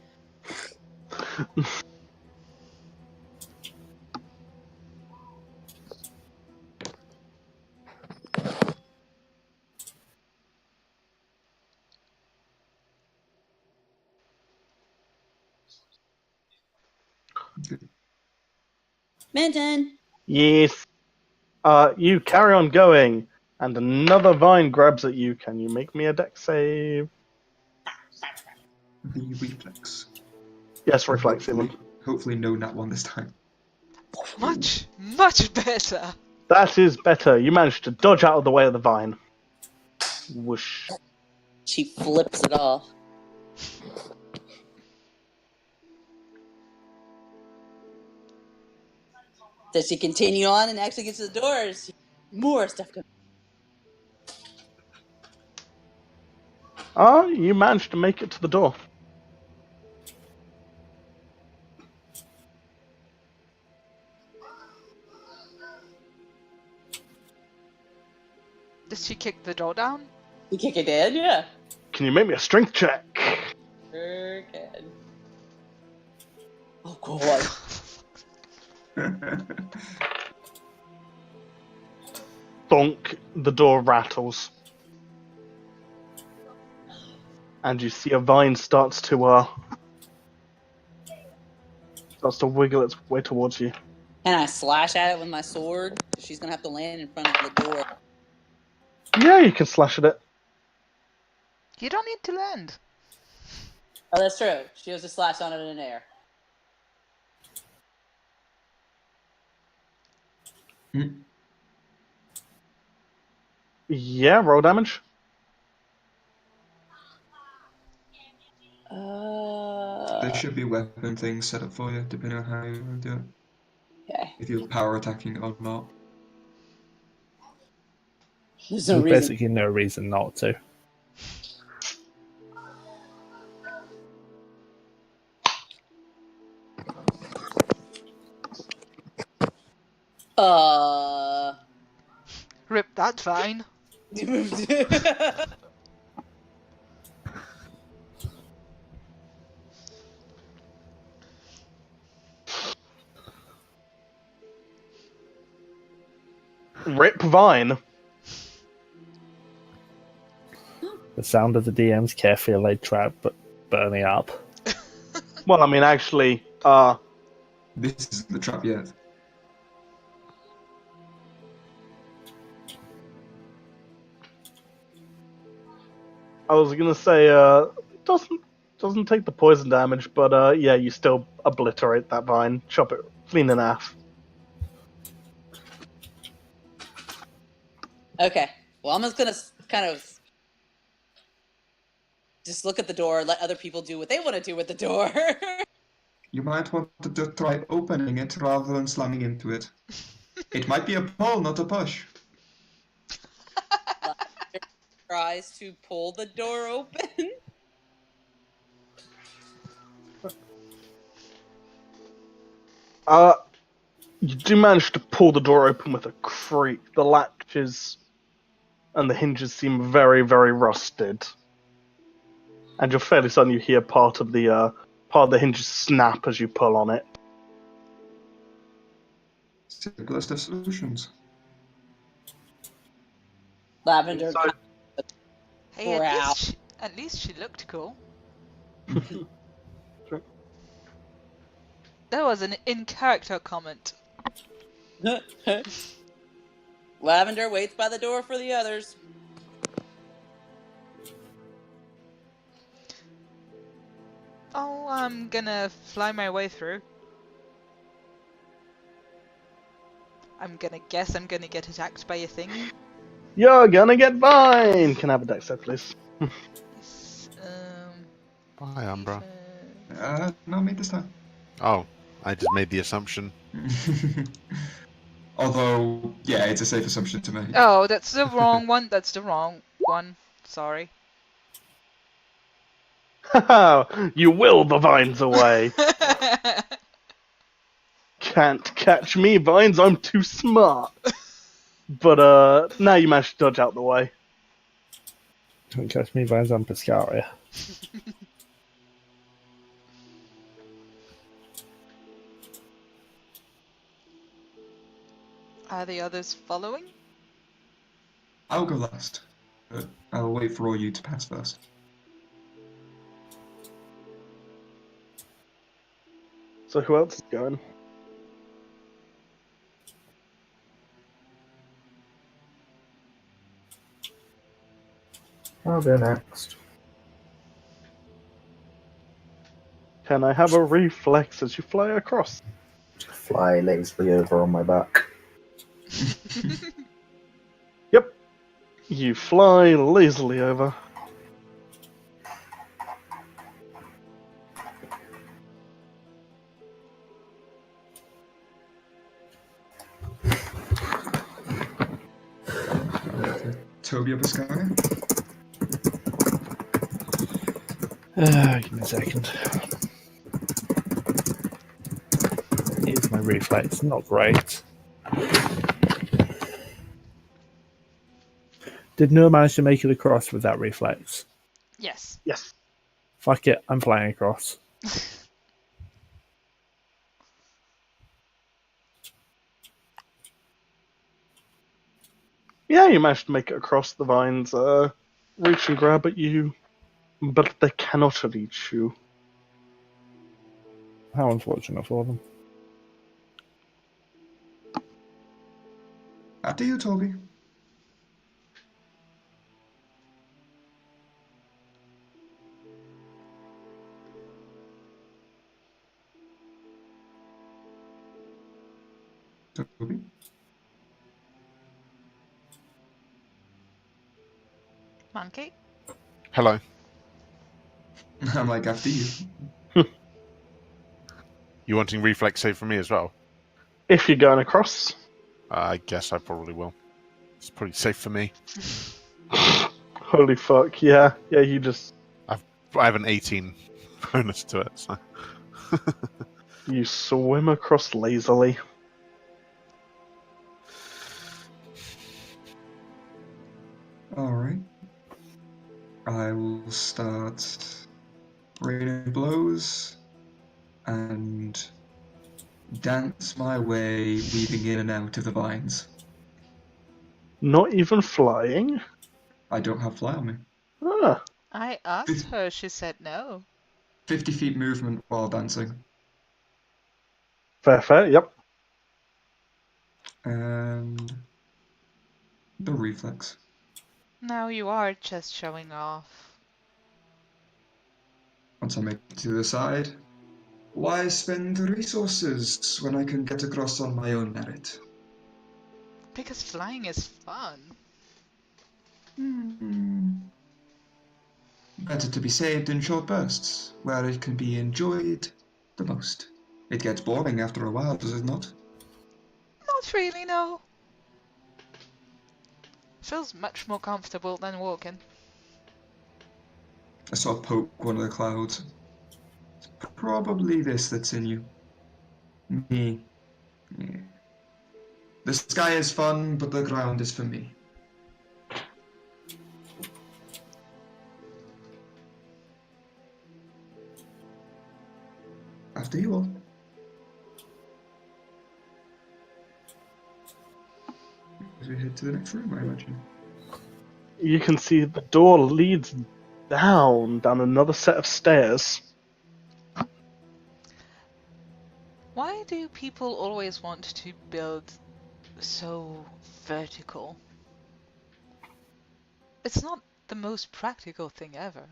Minton. Yes. You carry on going, and another vine grabs at you. Can you make me a dex save? The reflex. Yes, reflex even. Hopefully no nat one this time. Much, much better. That is better. You managed to dodge out of the way of the vine. Whoosh. She flips it off. Does she continue on and actually gets to the doors? More stuff coming. You managed to make it to the door. Did she kick the door down? You kick it in? Yeah. Can you make me a strength check? Sure can. Oh, God. Bonk, the door rattles. And you see a vine starts to wiggle its way towards you. And I slash at it with my sword. She's going to have to land in front of the door. Yeah, you can slash at it. You don't need to land. Oh, that's true. She has to slash on it in air. Yeah, roll damage. There should be weapon things set up for you, depending on how you want to do it. Okay. If you're power attacking or not. There's no There's reason. basically no reason not to. Rip that vine. Rip vine. The sound of the DM's carefully laid trap, but burning up. Well, I mean, actually, This isn't the trap yet. I was gonna say, doesn't take the poison damage, but yeah, you still obliterate that vine, chop it clean in half. Okay. Well, I'm just going to kind of just look at the door, let other people do what they want to do with the door. You might want to try opening it rather than slamming into it. It might be a pull, not a push. Tries to pull the door open. You do manage to pull the door open with a creak. The latches and the hinges seem very, very rusted. And you're fairly certain you hear part of the hinges snap as you pull on it. Simplest of solutions. Lavender. So- Hey, Wow. at least she looked cool. Sure. That was an in-character comment. Lavender waits by the door for the others. Oh, I'm gonna fly my way through. I'm gonna guess I'm gonna get attacked by a thing. You're gonna get vine! Can I have a dex save, please? Yes, Bye, Umbra. Not me this time. Oh, I just made the assumption. Although, yeah, it's a safe assumption to make. Oh, that's the wrong one. That's the wrong one. Sorry. Haha, you will the vines away. Can't catch me, vines, I'm too smart. But now you managed to dodge out the way. Don't catch me, Vines on Piscaria. Are the others following? I'll go last. I'll wait for all you to pass first. So who else is going? I'll go next. Can I have a reflex as you fly across? Fly lazily over on my back. Yep. You fly lazily over. Toby up a sky. Give me a second. Here's my reflex. Not great. Did Noor manage to make it across with that reflex? Yes. Yes. Fuck it, I'm flying across. Yeah, you managed to make it across the vines. Reach and grab at you, but they cannot reach you. How unfortunate for them. After you, Toby. Toby? Monkey? Hello. I'm like, after you. You wanting reflex save from me as well? If you're going across. I guess I probably will. It's pretty safe for me. Holy fuck, yeah. Yeah, you just... I have an 18 bonus to it, so... You swim across lazily. Alright. I will start raining blows and dance my way, weaving in and out of the vines. Not even flying? I don't have fly on me. Ah, I asked her, she said no. 50 feet movement while dancing. fair, yep. And the reflex. Now you are just showing off. Once I make it to the side, why spend resources when I can get across on my own merit? Because flying is fun. Better to be saved in short bursts, where it can be enjoyed the most. It gets boring after a while, does it not? Not really, no. Feels much more comfortable than walking. I sort of poke one of the clouds. It's probably this that's in you. Me. Yeah. The sky is fun, but the ground is for me. After you all. As we head to the next room, I imagine. You can see the door leads down another set of stairs. Why do people always want to build so vertical? It's not the most practical thing ever.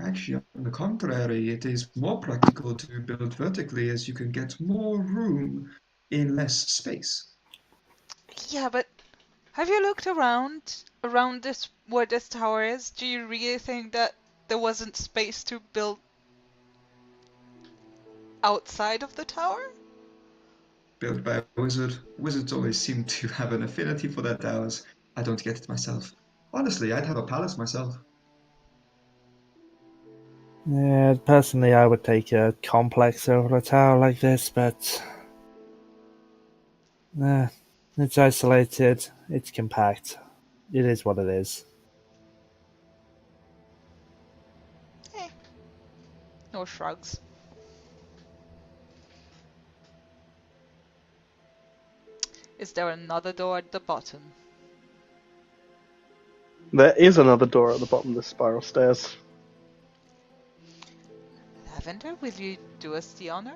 Actually, on the contrary, it is more practical to build vertically as you can get more room in less space. Yeah, but have you looked around this where this tower is? Do you really think that there wasn't space to build outside of the tower? Built by a wizard. Wizards always seem to have an affinity for their towers. I don't get it myself. Honestly, I'd have a palace myself. Yeah, personally, I would take a complex over a tower like this, but it's isolated, it's compact. It is what it is. No shrugs. Is there another door at the bottom? There is another door at the bottom of the spiral stairs. Lavender, will you do us the honor?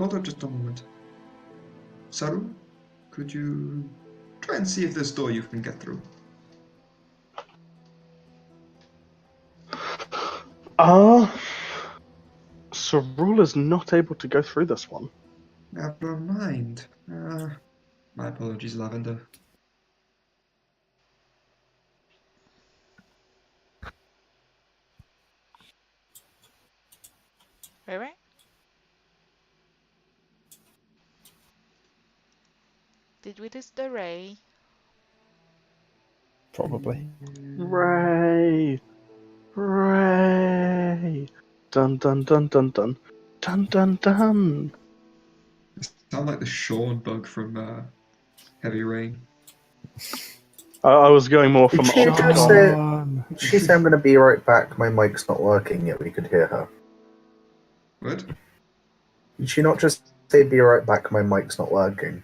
hold up just a moment. Saru, could you try and see if this door you can get through? Sarul is not able to go through this one. Never mind. My apologies, Lavender. Right? Did we lose the Ray? Probably. Ray! Ray! Dun dun dun dun dun. Dun dun dun. Sound like the Sean bug from Heavy Rain. I was going more Did from she Ultra just Con. say? Did she say I'm going to be right back? My mic's not working yet. We could hear her. What? Did she not just say be right back? My mic's not working.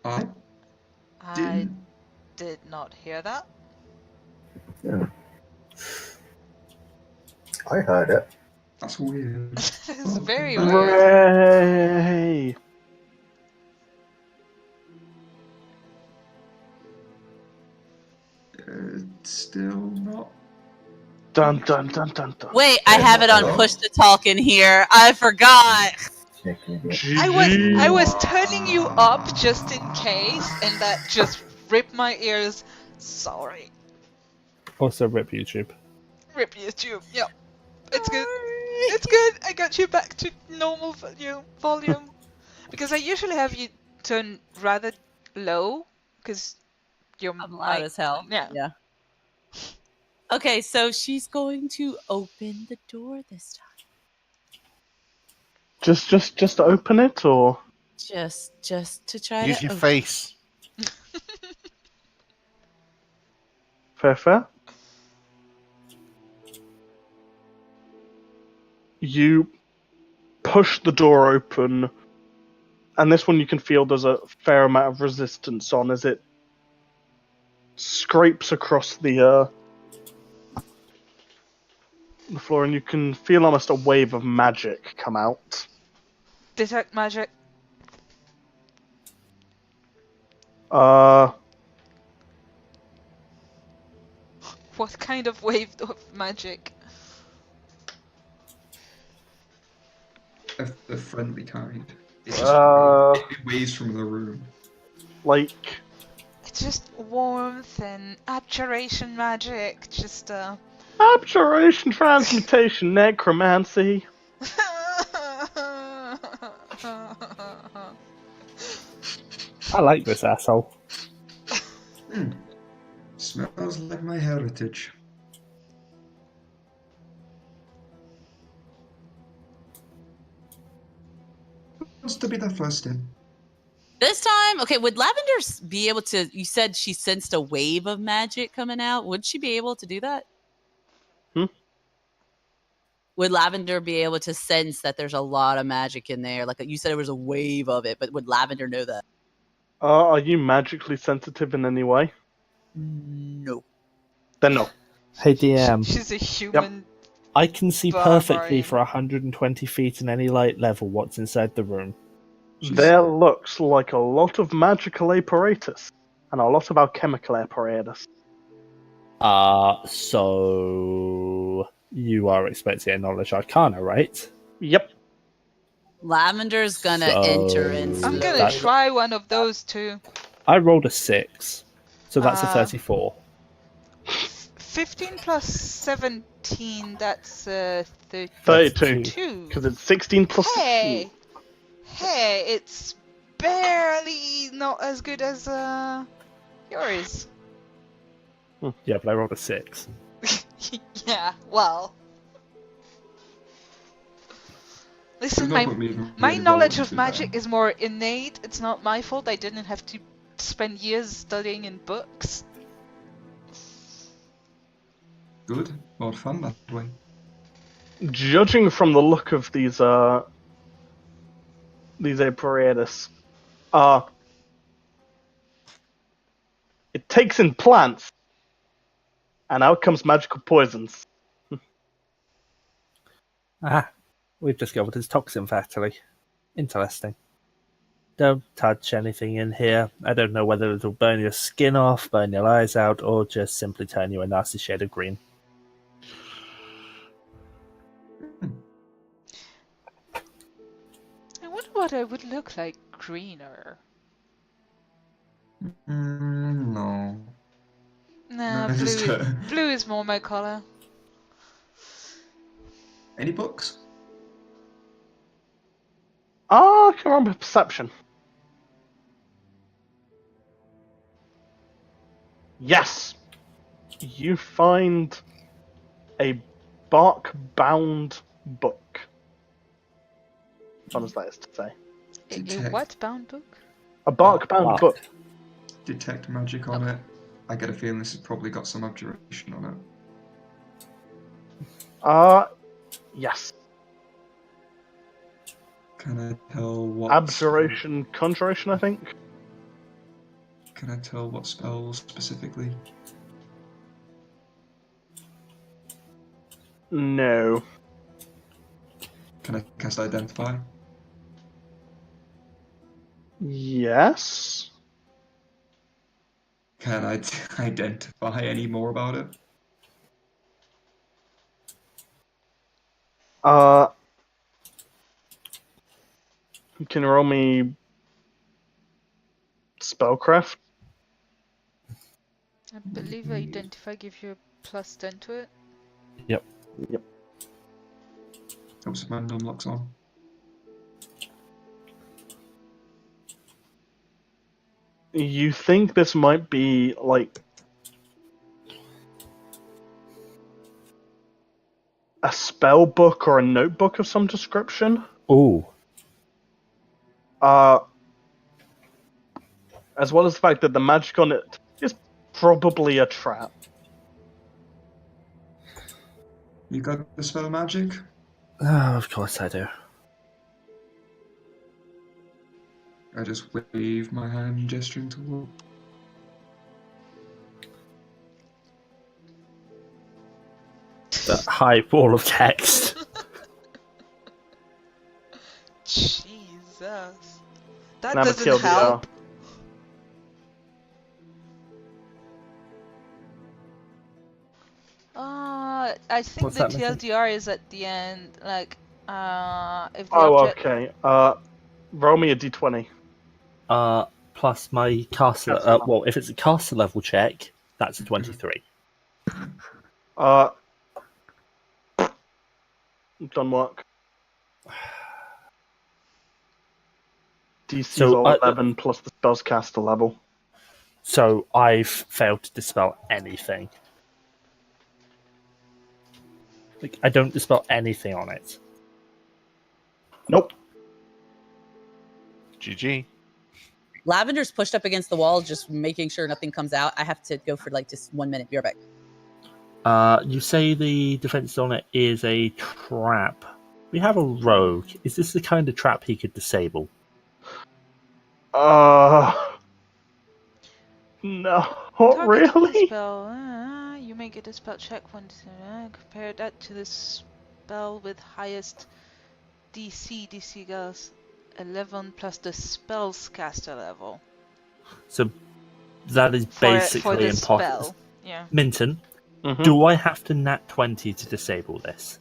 I I didn't. did not hear that. Yeah. I heard it. That's weird. It's very Welcome weird. Ray! It's still not. Dun dun dun dun dun. Wait, I have it on push to talk in here. I forgot. I was turning you up just in case, and that just ripped my ears. Sorry. Also, rip YouTube. Rip YouTube. Yep. It's good. It's good. I got you back to normal volume. Because I usually have you turn rather low, because you're I'm loud as hell. Yeah. Okay, so she's going to open the door this time. Just open it, or Just to try Use to your open. face. fair? You push the door open, and this one you can feel there's a fair amount of resistance on as it scrapes across the floor, and you can feel almost a wave of magic come out. Detect magic. Uh, What kind of wave of magic? The friendly kind. It just it waves from the room. like It's just warmth and abjuration magic. Just abjuration, transmutation, necromancy. I like this asshole. Smells like my heritage. Wants to be the first in. This time, okay, would Lavender be able to, you said she sensed a wave of magic coming out. Would she be able to do that? Would Lavender be able to sense that there's a lot of magic in there? Like you said, there was a wave of it, but would Lavender know that? Are you magically sensitive in any way? No. Then no. Hey DM, She's a human. I can see Barbarian. perfectly for 120 feet in any light level what's inside the room. There looks like a lot of magical apparatus and a lot of alchemical apparatus. So you are expecting a knowledge arcana, right? Yep. Lavender's gonna So enter in. I'm gonna that- try one of those too. I rolled a 6, so that's a 34. 15 plus 17, that's 32. Because it's 16 plus 16. Hey, it's barely not as good as yours. Yeah, but I rolled a 6. Yeah, well. Listen, my knowledge of magic is more innate. It's not my fault. I didn't have to spend years studying in books. Good. More fun that way. Judging from the look of these apparatus, it takes in plants, and out comes magical poisons. Ah, we've discovered his toxin factory. Interesting. Don't touch anything in here. I don't know whether it'll burn your skin off, burn your eyes out, or just simply turn you a nasty shade of green. I wonder what I would look like greener. No. Nah, No, just, blue is more my color. Any books? I can remember perception. Yes! You find a bark-bound book. What is that is to say? A what bound book? A bark-bound Bark. book. Detect magic on it. I get a feeling this has probably got some abjuration on it. Yes. Can I tell what... Abjuration, conjuration, I think? Can I tell what spells specifically? No. Can I cast Identify? Yes? Can I identify any more about it? Can you roll me spellcraft? I believe identify gives you a +10 to it. Yep. Helps if my numb locks on. You think this might be, like, a spell book or a notebook of some description? Ooh. As well as the fact that the magic on it is probably a trap. You got the spell magic? Oh, of course I do. I just wave my hand, gesturing toward. That high wall of text. Jesus. That Now doesn't TLDR. help. I think What's the that, Nathan? TLDR is at the end, like, if the Oh, object... okay. Roll me a d20. Plus my caster. Caster level. Well, if it's a caster level check, that's a 23. Done work. DC's So, 11 plus the spellcaster level. So I've failed to dispel anything. Like, I don't dispel anything on it. Nope. GG. Lavender's pushed up against the wall, just making sure nothing comes out. I have to go for like just 1 minute. Be right back. You say the defense on it is a trap. We have a rogue. Is this the kind of trap he could disable? No, Target really? Spell. You make a dispel check once. Compare that to the spell with highest DC. DC goes 11 plus the spell's caster level. So that is For basically the impossible. spell. Yeah. Minton, Mm-hmm. do I have to nat 20 to disable this?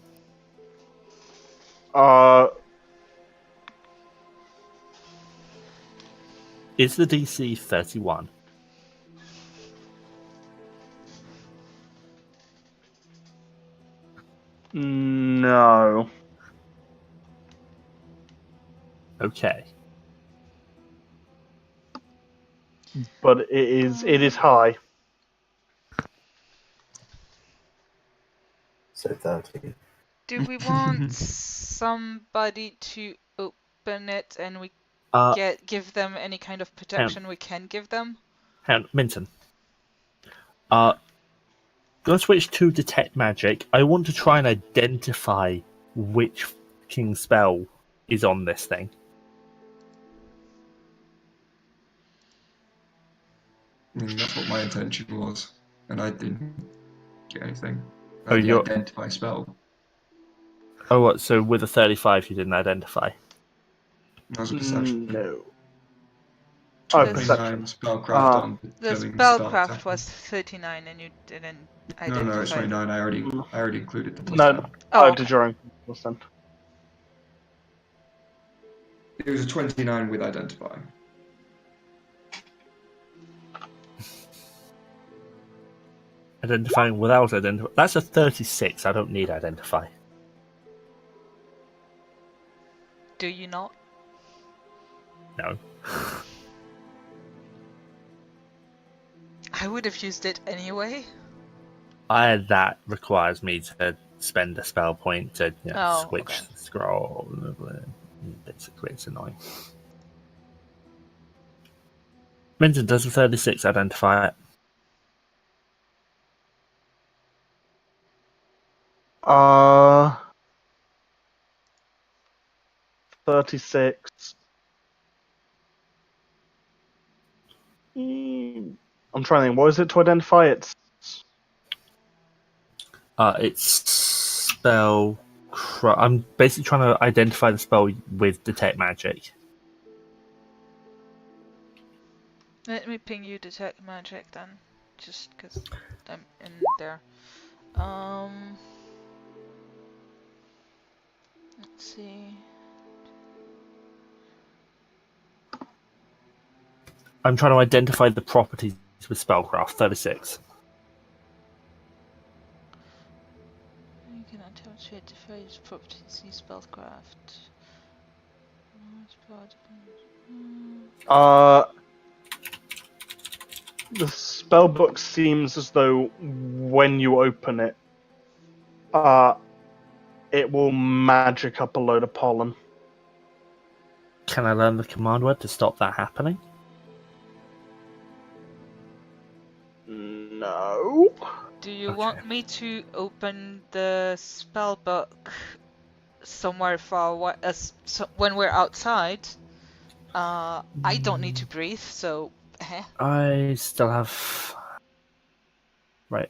Is the DC 31? No. Okay. But it is high. So 30. Do we want somebody to open it and we give them any kind of protection we can give them? Hang on, Minton. Gonna switch to detect magic. I want to try and identify which king spell is on this thing. I mean, that's what my intention was, and I didn't get anything. Oh, you're... Identify spell. Oh, what? So with a 35 you didn't identify? That was a perception. No. Oh, Yes. perception. 29 spellcraft Ah. on The determining spell spellcraft attack. was 39 and you didn't No, identify. it's 29. I already included the plus No. 10. Oh, I okay. did your own. Understand. It was a 29 with identify. Identifying without identify. That's a 36. I don't need identify. Do you not? No. I would have used it anyway. That requires me to spend a spell point to Oh, switch okay. the scroll. Basically, it's annoying. Minton, does a 36 identify it? 36. I'm trying to think. What is it to identify? It's spell. I'm basically trying to identify the spell with detect magic. Let me ping you detect magic then, just because I'm in there. Let's see. I'm trying to identify the properties with spellcraft. 36. You can attempt to identify its properties in spellcraft. The spellbook seems as though when you open it, it will magic up a load of pollen. Can I learn the command word to stop that happening? No. Do you Okay. want me to open the spellbook somewhere far away? When we're outside, I don't need to breathe, so. I still have. Right.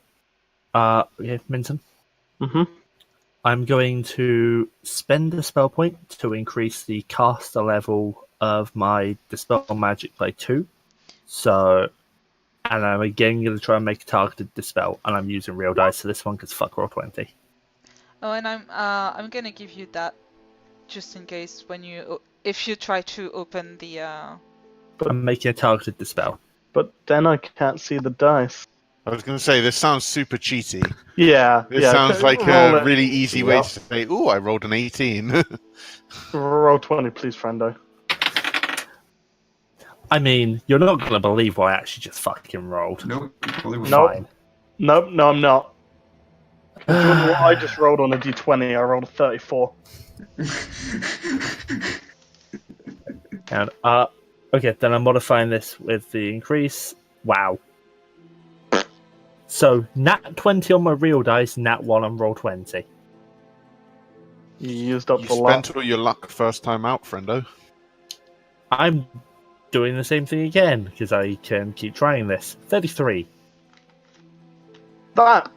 Okay, Minton. Mm-hmm. I'm going to spend a spell point to increase the caster level of my Dispel Magic by 2. So, and I'm again going to try and make a targeted Dispel, and I'm using real dice for this one because fuck roll 20. Oh, and I'm gonna give you that just in case if you try to open the. I'm making a targeted Dispel. But then I can't see the dice. I was going to say, this sounds super cheaty. Yeah. This yeah. sounds like roll a it. really easy way Yep. to say, "Ooh, I rolled an 18." Roll 20, please, friendo. I mean, you're not going to believe what I actually just fucking rolled. Nope. You probably wouldn't. Nope. Fine. Nope, no, I'm not. Do you know what I just rolled on a d20? I rolled a 34. And, okay, then I'm modifying this with the increase. Wow. So, nat 20 on my real dice, nat 1 on roll 20. You used up You the luck. spent all your luck first time out, friendo. I'm doing the same thing again, because I can keep trying this. 33. That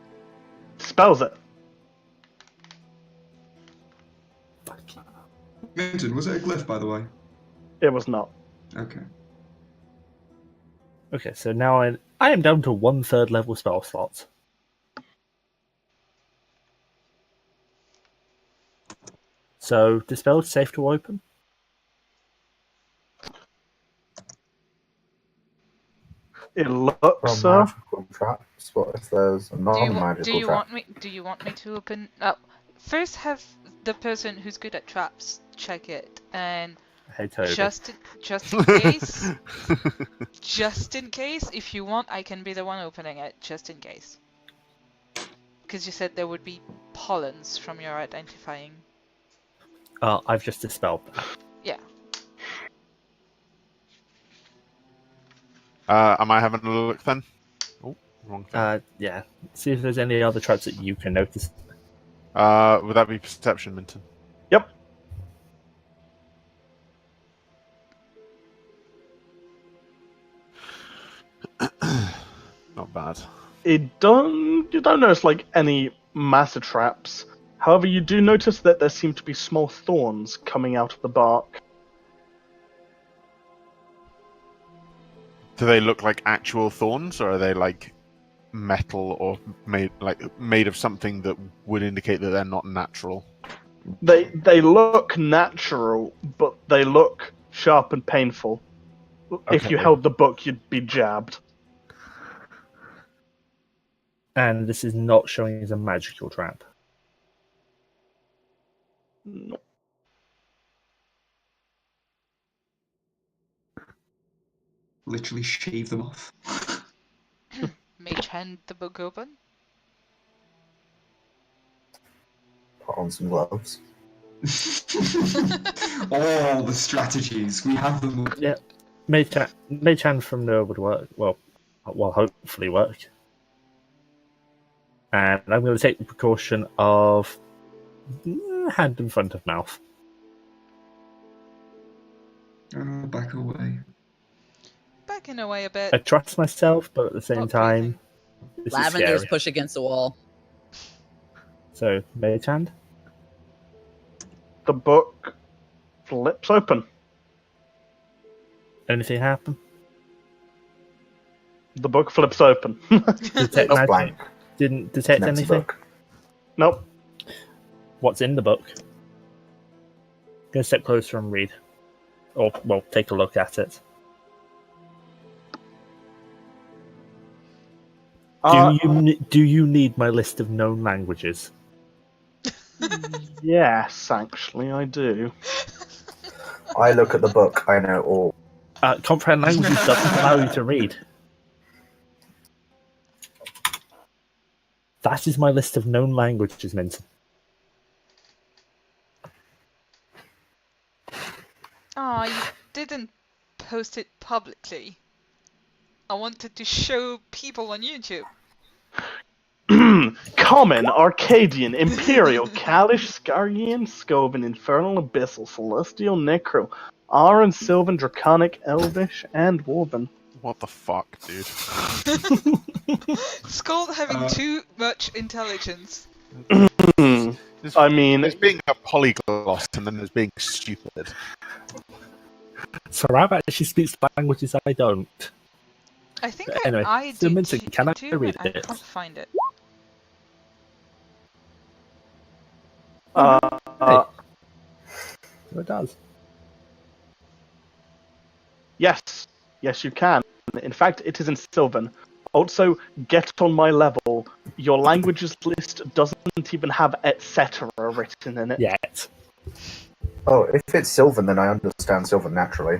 spells it. Minton, was it a glyph, by the way? It was not. Okay. Okay, so now I am down to 1/3 level spell slots. So, Dispelled safe to open? It From looks so. magical traps, what if there's a Do non-magical you trap? want me? Do you want me to open? First, have the person who's good at traps check it, and Hey, Toby. just in case, just in case, if you want, I can be the one opening it, just in case. Because you said there would be pollens from your identifying. I've just dispelled that. Yeah. Am I having a look then? Oh, wrong thing. Yeah. See if there's any other traps that you can notice. Would that be perception, Minton? Yep. Not bad. You don't notice like any massive traps. However, you do notice that there seem to be small thorns coming out of the bark. Do they look like actual thorns, or are they like metal or made of something that would indicate that they're not natural? They look natural, but they look sharp and painful. If you Okay. held the book, you'd be jabbed. And this is not showing as a magical trap. No. Literally shave them off. Mage hand the book open. Put on some gloves. All the strategies we have them. Yeah, mage hand from there would work. Well, hopefully work. And I'm going to take the precaution of hand in front of mouth. Back away. Backing away a bit. I trust myself, but at the same Not time, this is Lavender's scary. push against the wall. So, mage hand. The book flips open. Anything happen? The book flips open. Detect Not magic. blank. Didn't detect Next anything. book. Nope. What's in the book? Gonna step closer and read, or well, take a look at it. Do you need my list of known languages? Yes, actually, I do. I look at the book. I know all. Comprehend languages doesn't allow you to read. That is my list of known languages, Minton. Oh, you didn't post it publicly. I wanted to show people on YouTube. Common, Arcadian, Imperial, Kalish, Scargian, Scovan, Infernal, Abyssal, Celestial, Necro, Aran, Sylvan, Draconic, Elvish, and Dwarven. What the fuck, dude? Skull having too much intelligence. I mean, There's being a polyglot, and then there's being stupid. So Rab actually speaks languages I don't. I think Anyway, I so do Minton, can I too, read but I it? can't find it. So it does. yes, you can. In fact, it is in Sylvan. Also, get on my level. Your languages list doesn't even have etc. written in it. Yet. Oh, if it's Sylvan, then I understand Sylvan naturally.